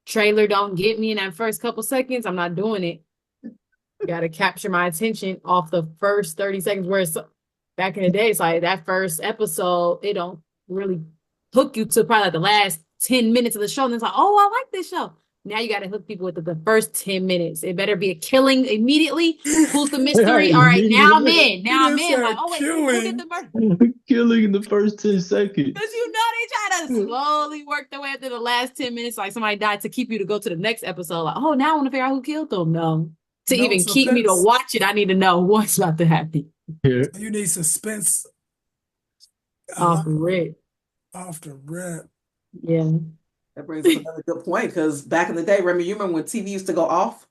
S2: trailer don't get me in that first couple seconds. I'm not doing it. Got to capture my attention off the first 30 seconds. Whereas back in the day, it's like that first episode, it don't really hook you to probably like the last 10 minutes of the show. And it's like, oh, I like this show. Now you got to hook people with the first 10 minutes. It better be a killing immediately. Who's the mystery? All right, now I'm
S3: Immediately.
S2: in.
S4: He
S2: Now I'm
S4: just
S2: in. Like,
S4: said
S2: oh, wait, who did the
S4: killing.
S2: murder?
S3: Killing in the first 10
S2: Because
S3: seconds.
S2: they try to slowly work their way up to the last 10 minutes, like somebody died to keep you to go to the next episode. Like, oh, now I want to figure out who killed them. No. To
S4: No
S2: even keep me to
S4: suspense.
S2: watch it, I need to know what's about to happen.
S3: Yeah.
S4: You need suspense a
S2: Off
S4: lot
S2: rip.
S4: off the rip.
S2: Yeah.
S1: That brings up another good point because back in the day, Remy, you remember when TV used to go off?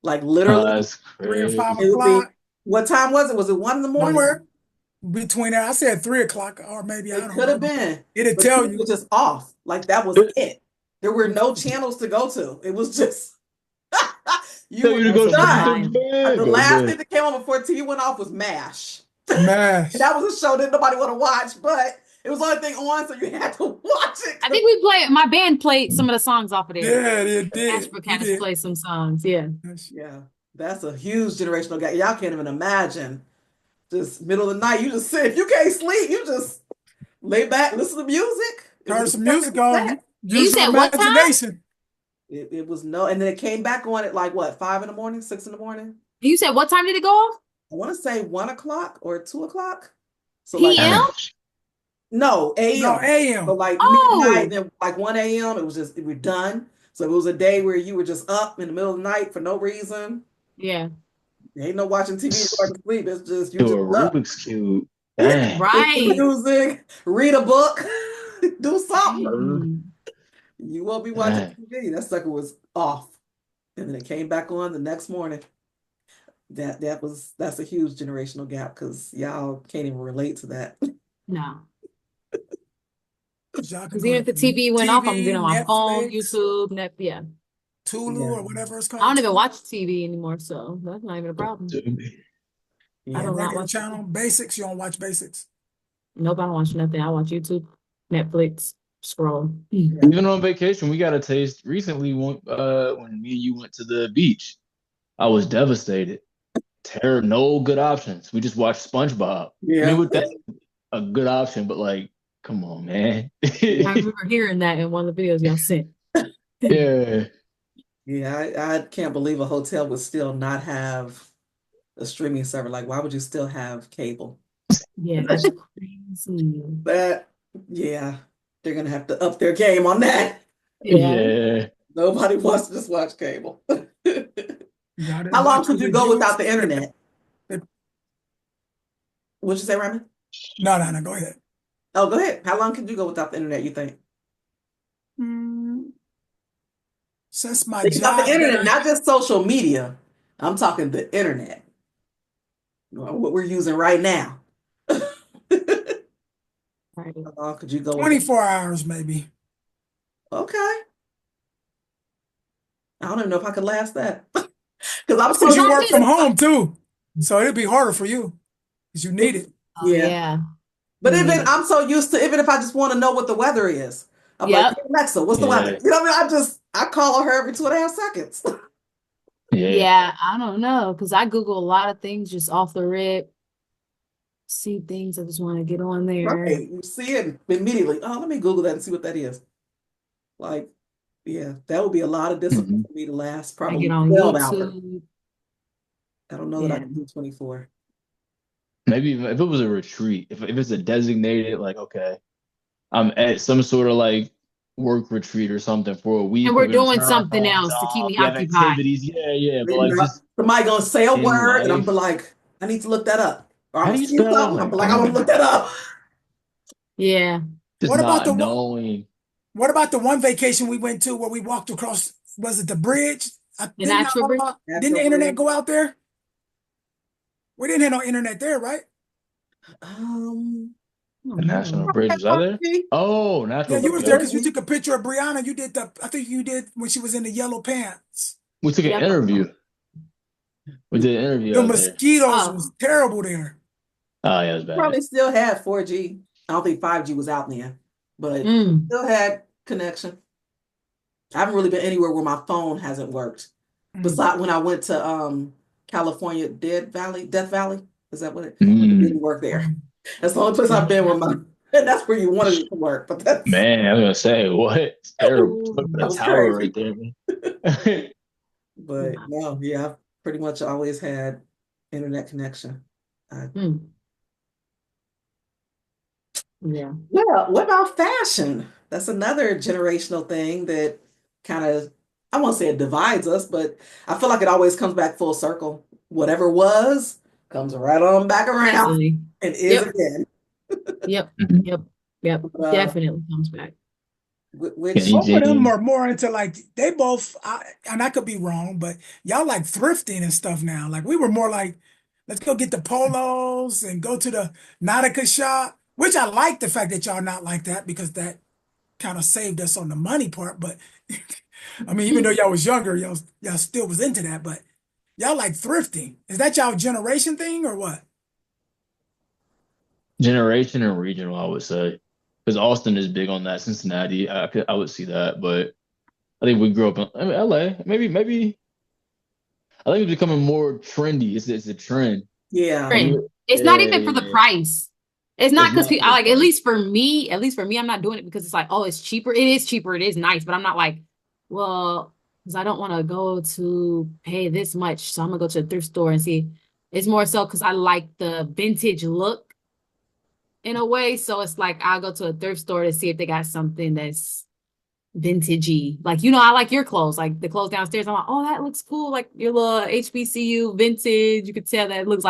S1: Like
S3: Oh,
S1: literally,
S3: that's
S4: 3 or 5
S1: it
S3: crazy.
S1: would be,
S4: o'clock,
S1: what time was it? Was it 1 in the morning?
S4: somewhere between there. I said 3 o'clock, or maybe I
S1: It
S4: don't
S1: could have
S4: know.
S1: been,
S4: It'll
S1: but
S4: tell
S1: TV
S4: you.
S1: was just off. Like that was it. There were no channels to go to. It was just you
S3: Tell
S1: were
S3: you to
S2: That's
S3: go
S2: a
S3: straight
S2: wild
S3: to
S1: done.
S2: time.
S3: bed.
S1: The
S3: Go to
S1: last
S3: bed.
S1: thing that came on before TV went off was MASH.
S4: Mash.
S1: That was a show that nobody want to watch, but it was the only thing on, so you had to watch it.
S2: I think we play my band played some of the songs off of there.
S4: Yeah, it did.
S2: Ashbrook
S4: We
S2: had us
S4: did.
S2: play some songs. Yeah.
S1: Yeah, that's a huge generational gap. Y'all can't even imagine. Just middle of the night, you just sit. If you can't sleep, you just lay back, listen to music. It
S4: Turn
S1: was
S4: some
S1: nothing
S4: music
S1: but
S4: on.
S1: that.
S2: And you
S4: Use your
S2: said what time?
S4: imagination.
S1: It was no, and then it came back on at like what, 5 in the morning, 6 in the morning.
S2: You said what time did it go off?
S1: I want to say 1 o'clock or 2 o'clock. So like
S2: PM?
S3: Damn.
S1: no
S4: No,
S1: AM. So
S4: AM.
S1: like midnight,
S2: Oh,
S1: then like 1 a.m. It was just we're done. So it was a day where you were just up in the middle of the night for no reason.
S2: yeah.
S1: There ain't no watching TV and going to sleep. It's just you
S3: Do a
S1: just up.
S3: Rubik's Cube. Dang.
S1: Listen to
S2: Right.
S1: music, read a book, do something.
S2: Dang.
S1: You won't be watching
S3: Dang.
S1: TV. That sucker was off. And then it came back on the next morning. That's a huge generational gap because y'all can't even relate to that.
S2: No.
S4: Y'all can
S2: Because
S4: go
S2: even
S4: to
S2: if the TV went off, I'm getting
S4: TV,
S2: on my phone,
S4: Netflix,
S2: YouTube, net, yeah.
S4: Tulu,
S1: Yeah.
S4: or whatever it's
S2: I
S4: called.
S2: don't even watch TV anymore, so that's not even a problem. I
S1: Yeah.
S2: do
S4: A
S2: not
S4: regular
S2: watch TV.
S4: channel. Basics, you don't watch basics.
S2: Nope, I don't watch nothing. I watch YouTube, Netflix, scroll.
S1: Yeah.
S3: Even on vacation, we got a taste recently when me and you went to the beach. I was devastated. Terrible, no good options. We just watched SpongeBob. I mean,
S1: Yeah.
S3: with that a good option, but like, come on, man.
S2: I remember hearing that in one of the videos y'all sent.
S3: Yeah.
S1: Yeah. I can't believe a hotel would still not have a streaming server. Like, why would you still have cable?
S2: Yeah, that's crazy.
S1: That, yeah, they're gonna have to up their game on that.
S2: Yeah.
S3: Yeah.
S1: Nobody wants to just watch cable.
S4: Y'all didn't
S1: How long
S4: watch the
S1: could you go
S4: reviews?
S1: without the internet? What'd you say, Remy?
S4: No, go ahead.
S1: Oh, go ahead. How long could you go without the internet, you think?
S4: Mm, since my
S1: Think about the
S4: job that
S1: internet,
S4: I
S1: not just social media. I'm talking the internet, what we're using right now. How
S2: Right.
S1: long could you go without?
S4: 24 hours maybe.
S1: Okay. I don't even know if I could last that. Because I'm
S4: That's
S1: so
S4: because you
S2: Well, I
S4: work
S1: used
S4: from
S2: just,
S4: home too. So it'd be harder for you because you need
S1: to,
S4: it.
S2: oh
S1: yeah.
S2: yeah,
S1: But
S2: you need
S1: even
S2: it.
S1: I'm so used to, even if I just want to know what the weather is, I'm like,
S2: Yep.
S1: "Hey, Alexa, what's the weather?"
S3: Yeah,
S1: You know what I mean? I call her every 2.5 seconds.
S3: yeah.
S2: Yeah, I don't know because I Google a lot of things just off the rip, see things I just want to get on
S1: Right.
S2: there.
S1: You see it immediately. Oh, let me Google that and see what that is. Like, yeah, that would be a lot of discipline
S3: Mhm.
S1: for me to last
S2: I get
S1: probably
S2: on
S1: 12 hours.
S2: YouTube.
S1: I don't know that I
S2: Yeah.
S1: can do 24.
S3: Maybe if it was a retreat, if it's a designated, like, okay, I'm at some sort of like work retreat or something for a
S2: And
S3: week.
S2: we're
S3: We're gonna
S2: doing
S3: turn our
S2: something
S3: phones
S2: else to keep
S3: off.
S2: me
S3: We have
S2: occupied.
S3: activities. Yeah, yeah. But
S1: You
S3: like
S1: know,
S3: just
S1: somebody gonna say a
S3: in
S1: word and I'm be
S3: life,
S1: like, I need to look that up. Or I'm
S3: how
S1: gonna
S3: do you
S1: see
S3: spell? I'm
S1: something, I'm
S3: like,
S1: be like, I want to look that up.
S2: Yeah.
S3: just
S4: What about
S3: not
S4: the one?
S3: knowing.
S4: What about the one vacation we went to where we walked across? Was it the bridge? I
S2: The
S4: didn't.
S2: natural bridge.
S4: Didn't
S1: Natural
S4: the internet
S1: bridge.
S4: go out there? We didn't have no internet there, right?
S1: Um,
S2: I
S3: The
S2: don't
S3: National
S2: know.
S3: Bridge was that there?
S1: 4G.
S3: Oh,
S4: Yeah,
S3: National
S4: you
S3: Bridge.
S4: was there
S3: Okay.
S4: because you took a picture of Brianna. You did the. I think you did when she was in the yellow pants.
S3: We took an
S2: Yep.
S3: interview. We did an interview
S4: The
S3: out there.
S4: mosquitoes was
S2: Oh.
S4: terrible there.
S3: Oh yeah, it was bad.
S1: Probably still had 4G. I don't think 5G was out then, but
S2: Mm.
S1: still had connection. I haven't really been anywhere where my phone hasn't worked.
S4: Mm.
S1: Besides when I went to California, Death Valley. Is that what it
S3: Mm,
S1: didn't work there?
S2: Mm.
S1: That's the only place I've been with my, and that's where you wanted it to work. But
S3: man, I was gonna say what? It's terrible.
S2: Ooh.
S3: Put
S1: that
S3: a
S1: was
S3: tower right
S1: crazy.
S3: there, man.
S1: But
S2: Nah.
S1: no, yeah, I've pretty much always had internet connection. I,
S2: Mm. Yeah.
S1: yeah, what about fashion? That's another generational thing that kind of, I won't say it divides us, but I feel like it always comes back full circle. Whatever was comes right on back around
S2: Definitely.
S1: and is
S2: Yep.
S1: again.
S2: Yep.
S3: Mhm.
S2: Yep. Yep.
S1: Uh,
S2: Definitely comes back.
S1: which
S3: Skinny
S4: Both of them
S3: jeans.
S4: are more into like they both. And I could be wrong, but y'all like thrifting and stuff now. Like we were more like, let's go get the polos and go to the Nautica shop. Which I like the fact that y'all not like that because that kind of saved us on the money part. But I mean, even though y'all was younger, y'all still was into that. But y'all like thrifting. Is that y'all generation thing or what?
S3: Generation and regional, I would say. Because Austin is big on that. Cincinnati, I would see that. But I think we grew up in, I mean, LA. Maybe I think it's becoming more trendy. It's a trend.
S1: yeah,
S3: Like,
S2: Friend. It's not
S3: yeah,
S2: even for the
S3: yeah.
S2: price. It's not
S3: It's
S2: because
S3: not
S2: people
S3: for the
S2: like,
S3: price.
S2: at least for me, I'm not doing it because it's like, oh, it's cheaper. It is cheaper. It is nice, but I'm not like, well, because I don't want to go to pay this much. So I'm gonna go to a thrift store and see. It's more so because I like the vintage look in a way. So it's like I'll go to a thrift store to see if they got something that's vintagey. Like, I like your clothes, like the clothes downstairs. I'm like, oh, that looks cool. Like your little HBCU vintage. You could tell that it look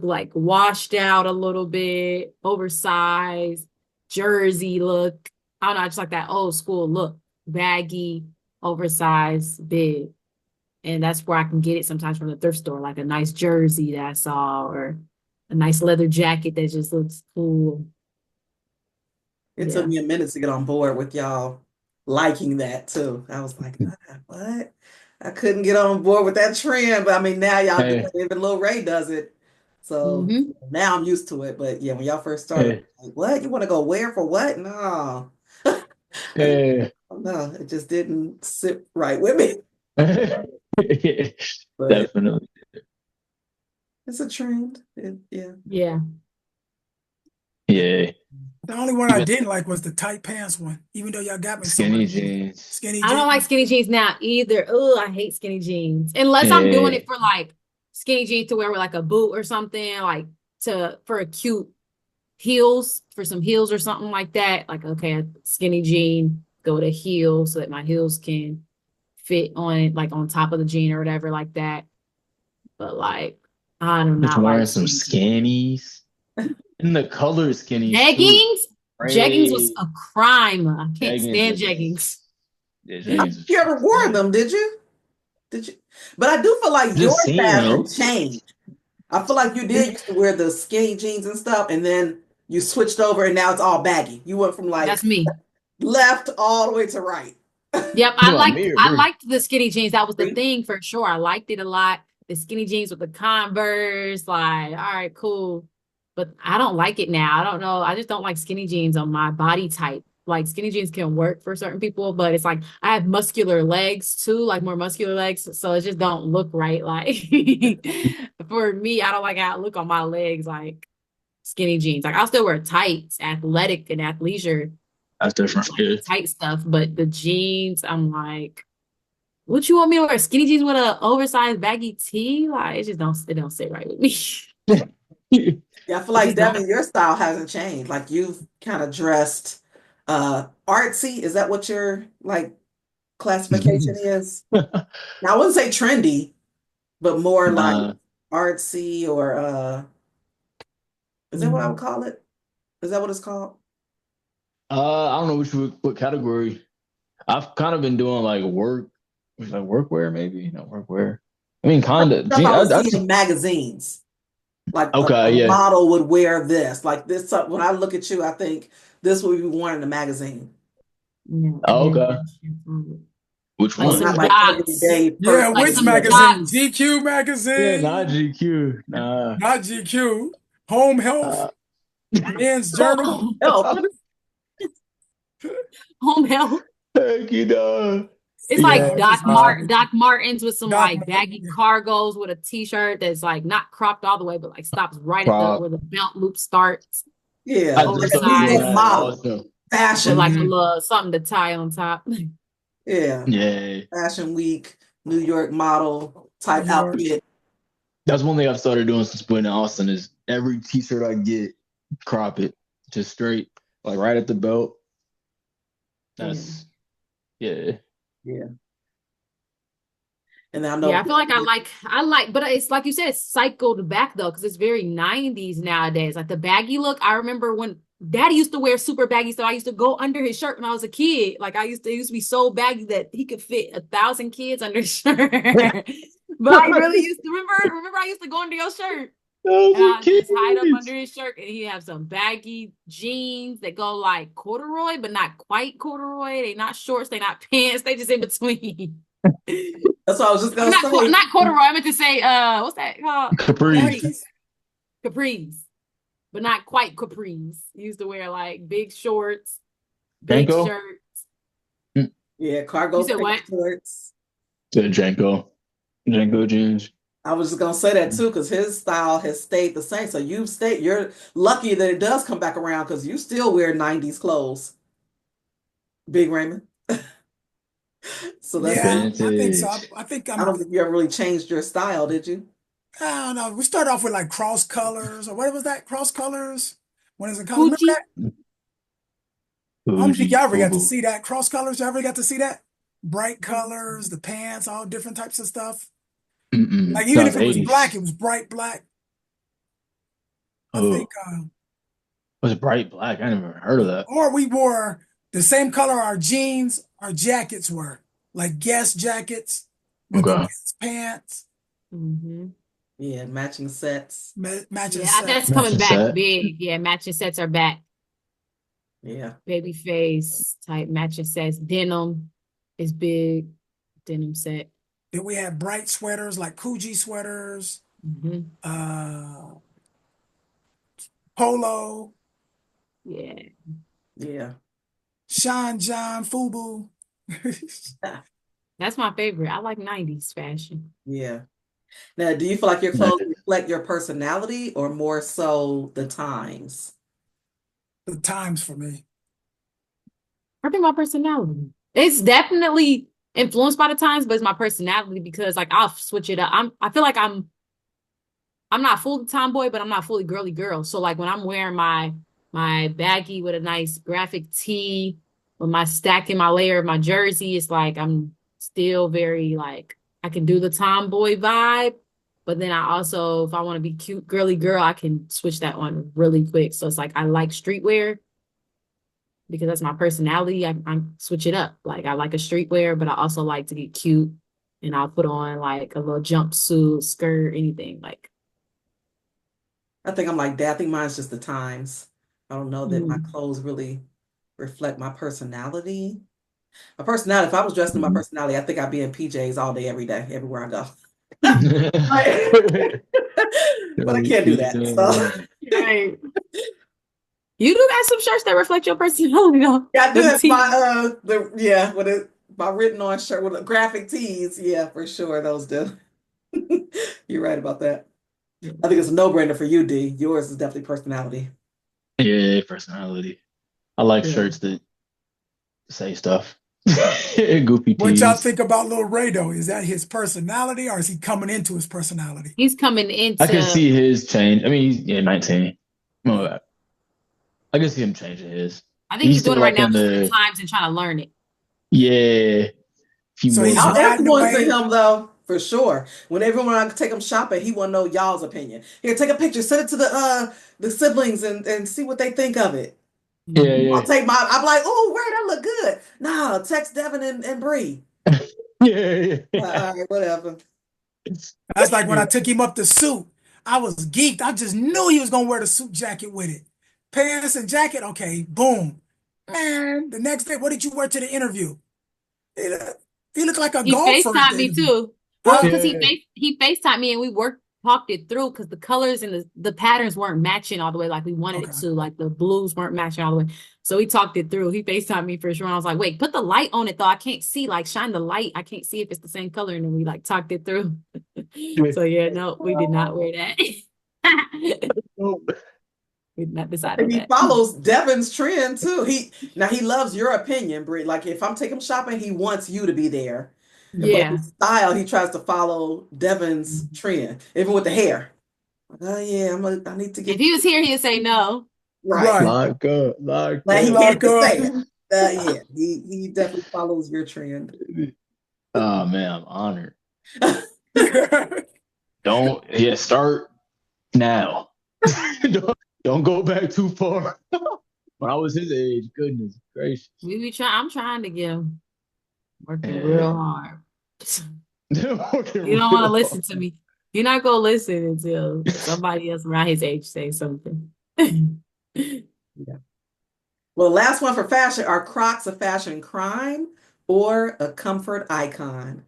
S2: like washed out a little bit, oversized, jersey look. I don't know, I just like that old school look, baggy, oversized, big. And that's where I can get it sometimes from the thrift store, like a nice jersey that I saw or a nice leather jacket that just looks cool.
S1: it took
S2: Yeah.
S1: me a minute to get on board with y'all liking that too. I was like, what? I couldn't get on board with that trend, but I mean, now y'all do
S3: Hey,
S1: it. Even Lil Ray does it. So
S2: Hmm.
S1: now I'm used to it. But yeah, when y'all first started,
S3: hey,
S1: like, what? You want to go where for what? No.
S3: hey.
S1: No, it just didn't sit right with me. But
S3: Definitely.
S1: it's a trend. Yeah.
S2: Yeah.
S3: Yeah.
S4: The only one I
S3: Even
S4: didn't like was the tight pants one, even though y'all got me some of
S3: skinny
S4: them
S3: jeans.
S4: skinny
S2: I don't like
S4: jeans.
S2: skinny jeans now either. Oh, I hate skinny jeans. Unless I'm doing
S3: Yeah.
S2: it for like skinny jeans to wear with like a boot or something, like to for a cute heels, for some heels or something like that. Like, okay, a skinny jean, go with a heel so that my heels can fit on it, like on top of the jean or whatever, like that. But like, I do
S3: Just
S2: not
S3: wearing
S2: like
S3: some
S2: skinny jeans.
S3: skinnies. And the color skinnies too.
S2: Jeggings? Jeggings was
S3: Gray
S2: a crime. I can't
S3: jeggings
S2: stand
S3: are just
S2: jeggings.
S3: yeah,
S1: I don't
S3: jeggings
S1: think
S3: are
S1: you ever wore
S3: trash.
S1: them, did you? Did you? But I do feel like your
S3: Just seeing
S1: fashion
S3: them.
S1: changed. I feel like you did used to wear the skinny jeans and stuff, and then you switched over and now it's all baggy. You went from like
S2: That's me.
S1: left all the way to right.
S2: Yep,
S3: You know, me or
S2: I
S3: Brie?
S2: liked the skinny jeans. That was the
S1: Agree.
S2: thing for sure. I liked it a lot. The skinny jeans with the Converse, like, all right, cool. But I don't like it now. I don't know. I just don't like skinny jeans on my body type. Like skinny jeans can work for certain people, but it's like I have muscular legs too, like more muscular legs, so it just don't look right. Like for me, I don't like how it look on my legs, like skinny jeans. Like I'll still wear tights, athletic and athleisure,
S3: That's different.
S2: like
S3: Yeah.
S2: the tight stuff, but the jeans, I'm like, what you want me to wear? Skinny jeans with an oversized baggy tee? Like it don't sit right with me.
S1: Yeah, I feel
S2: It
S1: like
S2: just don't.
S1: Devin, your style hasn't changed. Like you've kind of dressed artsy. Is that what your like classification is? Now I wouldn't say trendy, but more like
S3: Nah.
S1: artsy or is that what I would
S2: Mm.
S1: call it? Is that what it's called?
S3: I don't know what category. I've kind of been doing like like workwear maybe, not workwear. I mean, kind of.
S1: Stuff I would
S3: I
S1: see
S3: just
S1: in magazines. Like
S3: okay,
S1: a
S3: yeah.
S1: model would wear this. Like this, when I look at you, I think this would be worn in a magazine.
S2: Yeah,
S3: Oh,
S2: very
S3: okay.
S2: fashion.
S3: Which
S2: Like
S1: So
S3: one?
S1: not
S2: some
S1: like
S2: dots.
S1: everyday
S4: Yeah,
S1: person
S2: Like
S1: would
S4: which
S2: some
S1: wear this.
S4: magazine?
S2: dots.
S4: GQ
S3: Yeah, not
S4: magazine,
S3: GQ. Nah.
S4: not GQ. Home Health,
S3: Uh,
S4: Men's Journal.
S2: Oh,
S1: Oh,
S2: home health.
S3: Heck, you know.
S2: It's
S4: Yeah,
S2: like
S4: it's just
S2: Doc Martens with some
S4: Doc
S2: like
S4: Martin.
S2: baggy
S4: Yeah.
S2: cargos with a t-shirt that's like not cropped all the way, but like stops right at the
S3: Prop.
S2: where the belt loop starts,
S1: yeah,
S3: I
S1: like
S3: just
S1: a New
S3: started doing
S1: York
S2: oversized
S3: that
S1: model,
S3: also.
S2: with
S1: fashion.
S2: like a
S3: Hmm.
S2: little something to tie on top.
S1: Yeah,
S3: Yeah.
S1: Fashion Week, New York model
S4: New
S1: type
S4: York.
S1: outfit.
S3: That's one thing I've started doing since putting in Austin is every t-shirt I get, crop it. Just straight, like right at the belt.
S2: Yeah.
S3: That's yeah.
S1: Yeah, and I
S2: Yeah,
S1: know.
S2: I feel like I like, but it's like you said, it's cycled back though, because it's very 90s nowadays. Like the baggy look, I remember when Daddy used to wear super baggy, so I used to go under his shirt when I was a kid. Like it used to be so baggy that he could fit 1,000 kids under his shirt. But I really used to remember I used to go under your shirt and
S3: Those are
S2: I just hide up
S3: kids.
S2: under his shirt and he have some baggy jeans that go like corduroy, but not quite corduroy. They not shorts, they not pants, they just in between.
S1: That's what I was just
S2: I'm
S1: gonna say.
S2: not corduroy. I meant to say what's that called?
S3: Capris.
S2: Capris.
S4: Khakis.
S2: Capris, but not quite capris. He used to wear like big shorts, big
S3: Janko?
S2: shirts.
S1: Yeah,
S2: You
S1: cargo
S2: said
S1: pant
S2: what?
S1: shorts.
S3: To Janko. Janko jeans.
S1: I was just gonna say that too, because his style has stayed the same. So you're lucky that it does come back around because you still wear 90s clothes, Big Raymond. So that's
S4: Yeah, I think so.
S3: Vintage.
S4: I think
S1: I don't think you ever really changed your style, did you?
S4: I don't know. We started off with like cross colors or what was that? Cross colors when it's in color. Remember that?
S2: Gucci.
S4: I don't think y'all
S3: Fuji.
S4: ever got to
S3: Fubu.
S4: see that. Cross colors, y'all ever got to see that? Bright colors, the pants, all different types of stuff.
S3: Mm-mm.
S4: Like even
S3: That
S4: if
S3: was
S4: it was black,
S3: 80s.
S4: it was bright black. I think,
S3: Oh. Was it bright black? I never heard of that.
S4: or we wore the same color our jeans, our jackets were like Guess jackets with the
S3: Okay.
S4: Guess pants,
S2: Hmm.
S1: Yeah, matching sets.
S4: matching
S2: Yeah,
S4: set.
S2: that's coming
S3: Matching
S2: back
S3: set.
S2: big. Yeah, matching sets are back.
S1: Yeah.
S2: Baby face type matching sets. Denim is big. Denim set.
S4: Then we had bright sweaters like Coogee sweaters,
S2: Hmm.
S4: uh, polo,
S2: Yeah.
S1: Yeah.
S4: Sean John, Fubu.
S2: That's my favorite. I like 90s fashion.
S1: Yeah. Now, do you feel like your clothes reflect your personality or more so the times?
S4: The times for me.
S2: I think my personality. It's definitely influenced by the times, but it's my personality because like I'll switch it up. I feel like I'm not fully tomboy, but I'm not fully girly girl. So like when I'm wearing my baggy with a nice graphic tee, with my stacking my layer of my jersey, it's like I'm still very like I can do the tomboy vibe, but then I also if I want to be cute girly girl, I can switch that on really quick. So it's like I like streetwear because that's my personality. I switch it up. Like I like a streetwear, but I also like to get cute and I'll put on like a little jumpsuit, skirt, anything like.
S1: I think I'm like that. I think mine's just the times. I don't know that my
S2: Mm.
S1: clothes really reflect my personality. My personality, if I was dressed in my
S3: Mhm.
S1: personality, I think I'd be in PJs all day, every day, everywhere I go. Like, but I can't do that. So
S2: Right. You do got some shirts that reflect your personality, though.
S1: yeah, I do
S2: Them
S1: have my
S2: tees.
S1: with it my written on shirt with the graphic tees. Yeah, for sure. Those do. You're right about that. I think it's a no-brainer for you, D. Yours is definitely personality.
S3: Yeah, personality. I like
S2: Yeah.
S3: shirts that say stuff. Goofy
S4: What y'all
S3: tees.
S4: think about Lil Ray though? Is that his personality or is he coming into his personality?
S2: He's coming
S3: I can
S2: into,
S3: see his change. I mean, he's 19. No, I can see him changing his.
S2: I think
S3: He's
S2: he's doing
S3: still
S2: it right
S3: like
S2: now
S3: in
S2: just for the
S3: the
S2: times and trying to learn it.
S3: yeah, few
S4: So
S3: more
S4: he's
S1: Y'all
S3: years.
S4: riding the
S1: influencing
S4: wave.
S1: him though, for sure. When everyone I take him shopping, he want to know y'all's opinion. Here, take a picture, send it to the siblings and see what they think of it.
S3: Yeah,
S2: Mhm.
S1: I'll
S3: yeah,
S1: take my. I'm like, oh, where that look good. Nah, text Devin and Bree.
S3: yeah, yeah.
S1: All right, whatever.
S4: That's like when
S3: Yeah.
S4: I took him up the suit. I was geeked. I just knew he was gonna wear the suit jacket with it. Pants and jacket, okay, boom. Man, the next day, what did you wear to the interview? He, look- he looked like a
S2: He
S4: golfer at
S2: FaceTimed
S4: the
S2: me
S4: interview.
S2: too. Well,
S4: Huh?
S2: because
S3: Yeah.
S2: he FaceTimed me and we talked it through because the colors and the patterns weren't matching all the way like we wanted it
S4: Okay.
S2: to. Like the blues weren't matching all the way. So he talked it through. He FaceTimed me for sure. And I was like, wait, put the light on it though. I can't see. Like shine the light. I can't see if it's the same color. And then we like talked it through. So yeah, no, we did not wear that. We did not decide on
S1: And he
S2: that.
S1: follows Devin's trend too. He loves your opinion, Brie. Like if I'm taking him shopping, he wants you to be there. But
S2: Yeah.
S1: his style, he tries to follow Devin's trend, even with the hair. Like, oh yeah, I need to
S2: If
S1: get
S2: he was here, he'd say no.
S1: right.
S4: Right.
S3: Lock up, lock
S1: But he
S3: up.
S1: can't
S4: Like,
S1: even say it. Yeah, he definitely follows your trend.
S3: Oh man, I'm honored. Don't yeah, start now. don't go back too far. When I was his age, goodness gracious.
S2: We be trying. I'm trying to get him working
S3: Yeah.
S2: real hard.
S3: Working
S2: You don't want to
S3: real
S2: listen
S3: hard.
S2: to me. You're not gonna listen until somebody else around his age say something.
S1: Yeah. Well, last one for fashion. Are Crocs a fashion crime or a comfort icon?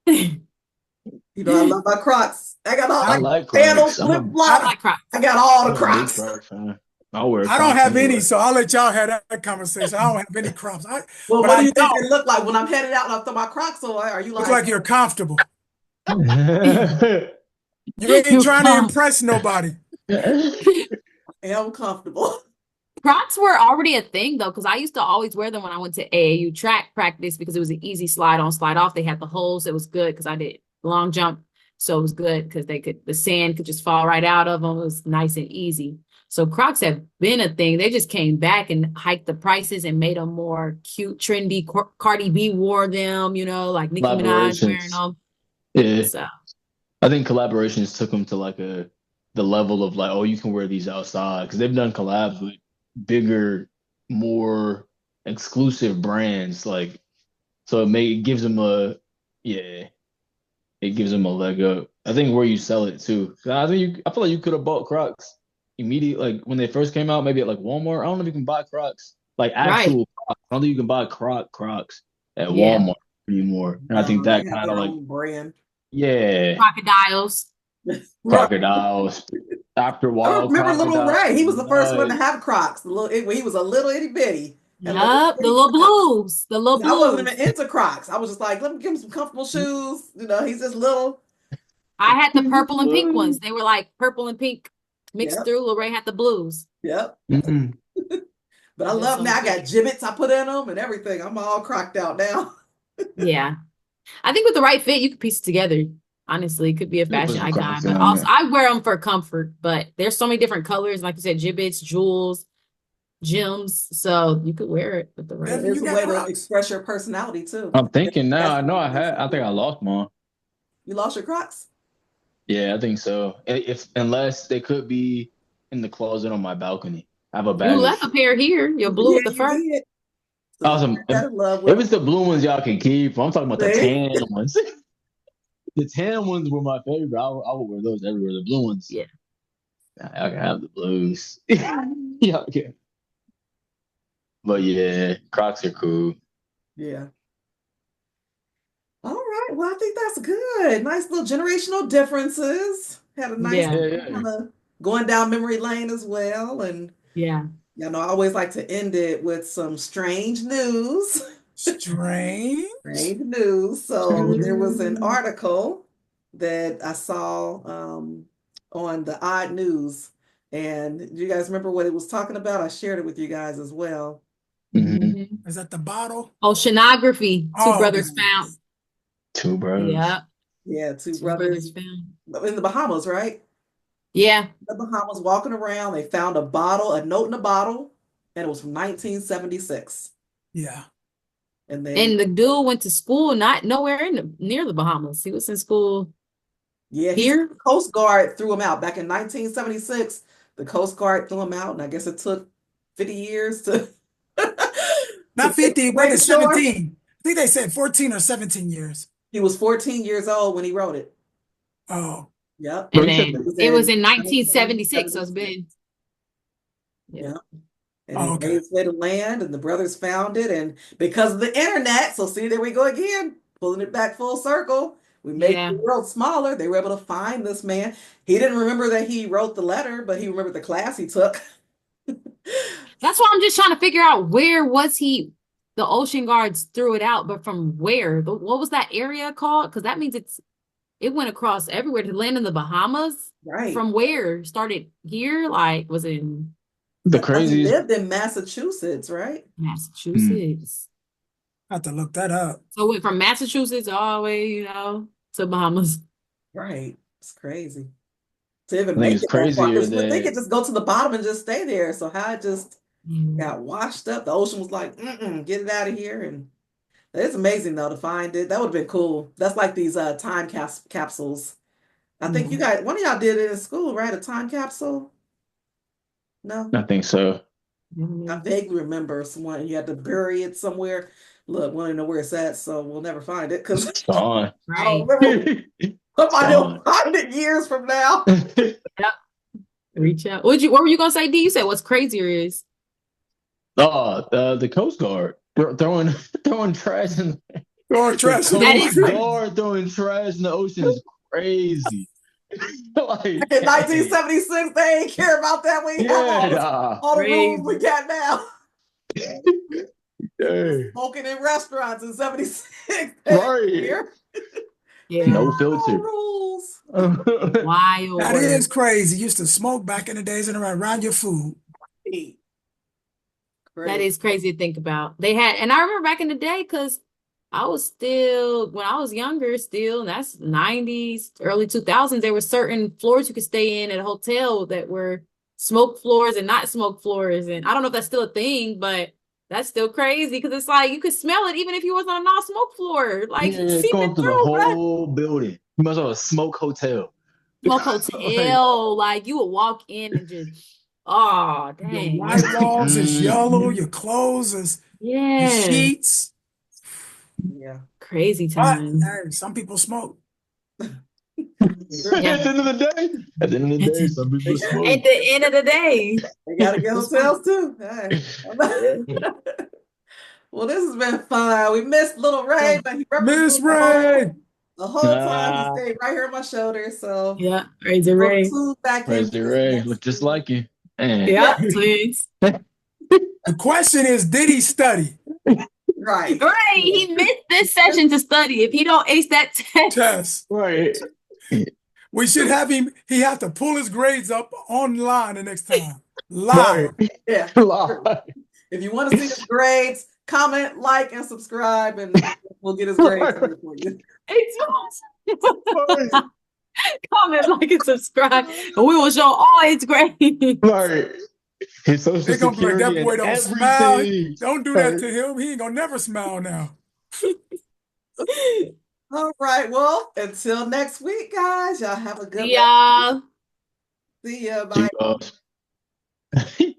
S1: You know, I love my Crocs. I got all
S3: I
S1: like
S3: like
S1: sandals,
S3: Crocs.
S1: flip
S2: I
S4: I,
S1: flops.
S2: like Crocs.
S1: I got all the
S3: I'm a big
S1: Crocs.
S3: Crocs fan. I wear
S4: I don't
S3: Crocs
S4: have any,
S3: anywhere.
S4: so I'll let y'all have that conversation. I don't have any crumbs.
S1: Well,
S4: But
S1: what do
S4: I
S1: you think they
S4: know,
S1: look like when I'm headed out and I throw my Crocs on? Are you
S4: look
S1: like,
S4: like you're comfortable.
S3: Yeah.
S4: You ain't
S2: You're
S4: trying to
S2: calm.
S4: impress nobody.
S1: am comfortable?
S2: Crocs were already a thing though, because I used to always wear them when I went to AAU track practice because it was an easy slide on, slide off. They had the holes. It was good because I did long jump. So it was good because the sand could just fall right out of them. It was nice and easy. So Crocs have been a thing. They just came back and hiked the prices and made them more cute, trendy. Cardi B wore them, like Nicki Minaj wearing
S3: Collaborations.
S2: them.
S3: Yeah.
S2: So
S3: I think collaborations took them to like the level of like, oh, you can wear these outside because they've done collabs with bigger, more exclusive brands. Like, so it gives them yeah, it gives them a leg up. I think where you sell it too. I feel like you could have bought Crocs immediately, like when they first came out, maybe at like Walmart. I don't know if you can buy Crocs, like
S2: right.
S3: actual Crocs. I don't think you can buy Crocs at
S2: Yeah.
S3: Walmart anymore. And I think
S1: No, they
S3: that
S1: have
S3: kind of
S1: their
S3: like,
S1: own brand.
S3: yeah,
S2: Crocodiles.
S1: Right.
S3: crocodiles. After a
S1: I
S3: while,
S1: remember Little
S3: crocodiles.
S1: Ray. He was the first one to
S3: Nice.
S1: have Crocs. When he was a little itty bitty. Had little itty
S2: Yup. The
S1: bitty
S2: little
S1: Crocs.
S2: blues. The little
S1: And I wasn't even
S2: blues.
S1: into Crocs. I was just like, let me give him some comfortable shoes. He's just little.
S2: I had the purple and pink ones. They were like purple and pink mixed
S1: Yep.
S2: through. Lorraine had the blues.
S1: Yep.
S3: Mm-mm.
S1: But I
S2: They're
S1: love
S2: so
S1: now. I got
S2: cute.
S1: gibbets I put in them and everything. I'm all crocked out now.
S2: Yeah. I think with the right fit, you could piece it together. Honestly, it could be a
S3: You put
S2: fashion
S3: some
S2: icon.
S3: Crocs
S2: But
S3: on
S2: also,
S3: there.
S2: I wear them for comfort. But there's so many different colors. Like you said, gibbets, jewels, gems. So you could wear it with the right.
S1: It
S4: Devin,
S1: is
S4: you
S1: a
S4: got
S1: way to
S4: Crocs?
S1: express your personality too.
S3: I'm thinking now. I know I
S1: That's
S3: had. I think I lost mine.
S1: You lost your Crocs?
S3: Yeah, I think so. If unless they could be in the closet on my balcony. I have a
S2: You
S3: bag of
S2: left a
S3: shoes.
S2: pair here, your blue
S1: Yeah,
S2: with the
S1: you
S2: fur.
S1: did. So
S3: Awesome.
S1: share that love
S3: If
S1: with
S3: it's the blue ones, y'all can keep. I'm talking about the
S1: me.
S3: tan ones. The tan ones were my favorite. I would wear those everywhere. The blue ones,
S2: Yeah.
S3: I can have the blues. Yeah, okay. But yeah, Crocs are cool.
S1: Yeah. All right. Well, I think that's good. Nice little generational differences. Had a nice
S2: Yeah.
S3: Yeah, yeah.
S1: kind of going down memory lane as well. And
S2: Yeah.
S1: I always like to end it with some strange news.
S4: Strange.
S1: Strange news. So there was an article that I saw on the Odd News. And do you guys remember what it was talking about? I shared it with you guys as well.
S3: Hmm.
S2: Mhm.
S4: Is that the bottle?
S2: Oceanography. Two
S4: Oh,
S2: brothers
S4: okay.
S2: found.
S3: Two bros.
S2: Yeah.
S1: Yeah, two
S2: Two brothers
S1: brothers
S2: found.
S1: in the Bahamas, right?
S2: Yeah.
S1: The Bahamas walking around. They found a bottle, a note in a bottle, and it was from 1976.
S4: Yeah.
S1: And then,
S2: And the dude went to school not nowhere near the Bahamas. He was in school
S1: yeah, he said
S2: here.
S1: the Coast Guard threw him out back in 1976. The Coast Guard threw him out, and I guess it took 50 years to to
S4: Not 50,
S1: make
S4: what
S1: it
S4: is
S1: ashore.
S4: 17? I think they said 14 or 17 years.
S1: He was 14 years old when he wrote it.
S4: Oh,
S1: Yep.
S3: Bro,
S2: And
S3: you said
S1: It
S2: then
S1: was
S2: it was
S1: in
S2: in 1976, so it's
S1: 1976.
S2: been yeah.
S1: Yeah. And
S4: oh,
S1: he made
S4: okay.
S1: his way to land, and the brothers found it. And because of the internet, so see, there we go again, pulling it back full circle. We make the
S2: Yeah.
S1: world smaller. They were able to find this man. He didn't remember that he wrote the letter, but he remembered the class he took.
S2: That's why I'm just trying to figure out where was he. The ocean guards threw it out, but from where? What was that area called? Because that means it went across everywhere to land in the Bahamas.
S1: Right.
S2: From where? Started here? Like was it in
S3: the
S1: I thought he
S3: craziest.
S1: lived in Massachusetts, right?
S3: Mm.
S2: Massachusetts?
S4: I have to look that up.
S2: So it went from Massachusetts all the way, to Bahamas.
S1: Right. It's crazy to even
S3: I think
S1: make
S3: it's
S1: it that far.
S3: crazier
S1: Because you would think
S3: that
S1: it just go to the bottom and just stay there. So how it just
S2: Mm.
S1: got washed up. The ocean was like, get it out of here. And it's amazing though to find it. That would have been cool. That's like these time capsules. I think you
S4: Mhm.
S1: guys, one of y'all did it in school, right? A time capsule? No,
S3: I think so.
S1: I vaguely remember someone you had to bury it somewhere. Look, we don't know where it's at, so we'll never find it because
S3: It's gone.
S1: I don't
S2: Right.
S1: remember.
S3: It's
S1: Somebody will
S3: gone.
S1: find it years from now.
S2: Yep. Reach out. What were you gonna say, D? You said what's crazier is
S3: Oh, the Coast Guard throwing trash in
S4: Throwing
S3: the
S4: trash in the
S2: that
S3: Coast
S2: is
S4: water.
S2: crazy.
S3: Guard throwing trash in the ocean is crazy. Like,
S1: In
S3: dang.
S1: 1976, they ain't care about that. We have
S3: Yeah, nah.
S1: all the rules we
S2: Crazy.
S1: got now.
S3: Dang.
S1: Smoking in restaurants in 76. They ain't
S3: Right.
S1: care.
S2: Yeah.
S3: No
S1: No
S3: filter.
S1: rules.
S2: Wild
S4: That is
S2: world.
S4: crazy. You used to smoke back in the days and around your food.
S2: That
S1: Crazy.
S2: is crazy to think about. And I remember back in the day, because I was still, when I was younger, still, and that's 90s, early 2000s, there were certain floors you could stay in at a hotel that were smoke floors and not smoke floors. And I don't know if that's still a thing, but that's still crazy because it's like you could smell it even if you was on a non-smoke floor, like
S3: Yeah, it's
S2: seeping
S3: going through the
S2: through, bro.
S3: whole building. You must have a smoke hotel.
S2: Smoke
S3: Like,
S2: hotel, like you would walk in and just, oh,
S4: Your
S2: dang.
S4: white walls is yellow,
S3: mm,
S4: your clothes is your
S2: Yeah.
S4: sheets.
S1: Yeah.
S2: Crazy
S4: But
S2: time.
S4: hey, some people smoke.
S3: at
S2: Yeah.
S3: the end of the day, at the end of the day, some people
S2: At
S3: smoke.
S2: the end of the day.
S1: They gotta get
S2: It's fun.
S1: hotels too. Hey.
S2: Yeah.
S1: Well, this has been fun. We missed Little Ray, but he
S4: Miss
S1: represented
S4: Ray.
S1: the whole time. He
S3: Ah,
S1: stayed right here on my shoulder. So
S2: Yeah. Razor
S1: we'll
S2: Ray.
S1: tune back in with
S3: Crazy
S1: us
S3: Ray, look
S1: next
S3: just
S1: week.
S3: like you. Man.
S2: Yeah. Twins.
S4: The question is, did he study?
S1: Right.
S2: Right. He missed this session to study. If he don't ace that test.
S4: Test.
S3: Right.
S4: We should have him. He have to pull his grades up online the next time.
S3: Right.
S4: Live.
S1: Yeah.
S3: Lie.
S1: If you want to see his grades, comment, like, and subscribe, and we'll get his grades
S3: Right.
S1: for you.
S3: Right.
S2: Comment, like, and subscribe, and we will show all its grades.
S3: Right. His social
S4: They're gonna be like, that
S3: security
S4: boy
S3: and
S4: don't smile.
S3: everything.
S4: Don't do that to him. He ain't gonna never smile now.
S1: All right. Well, until next week, guys. Y'all have a good
S2: Yeah.
S1: See ya.
S3: See
S1: Bye.
S3: you guys.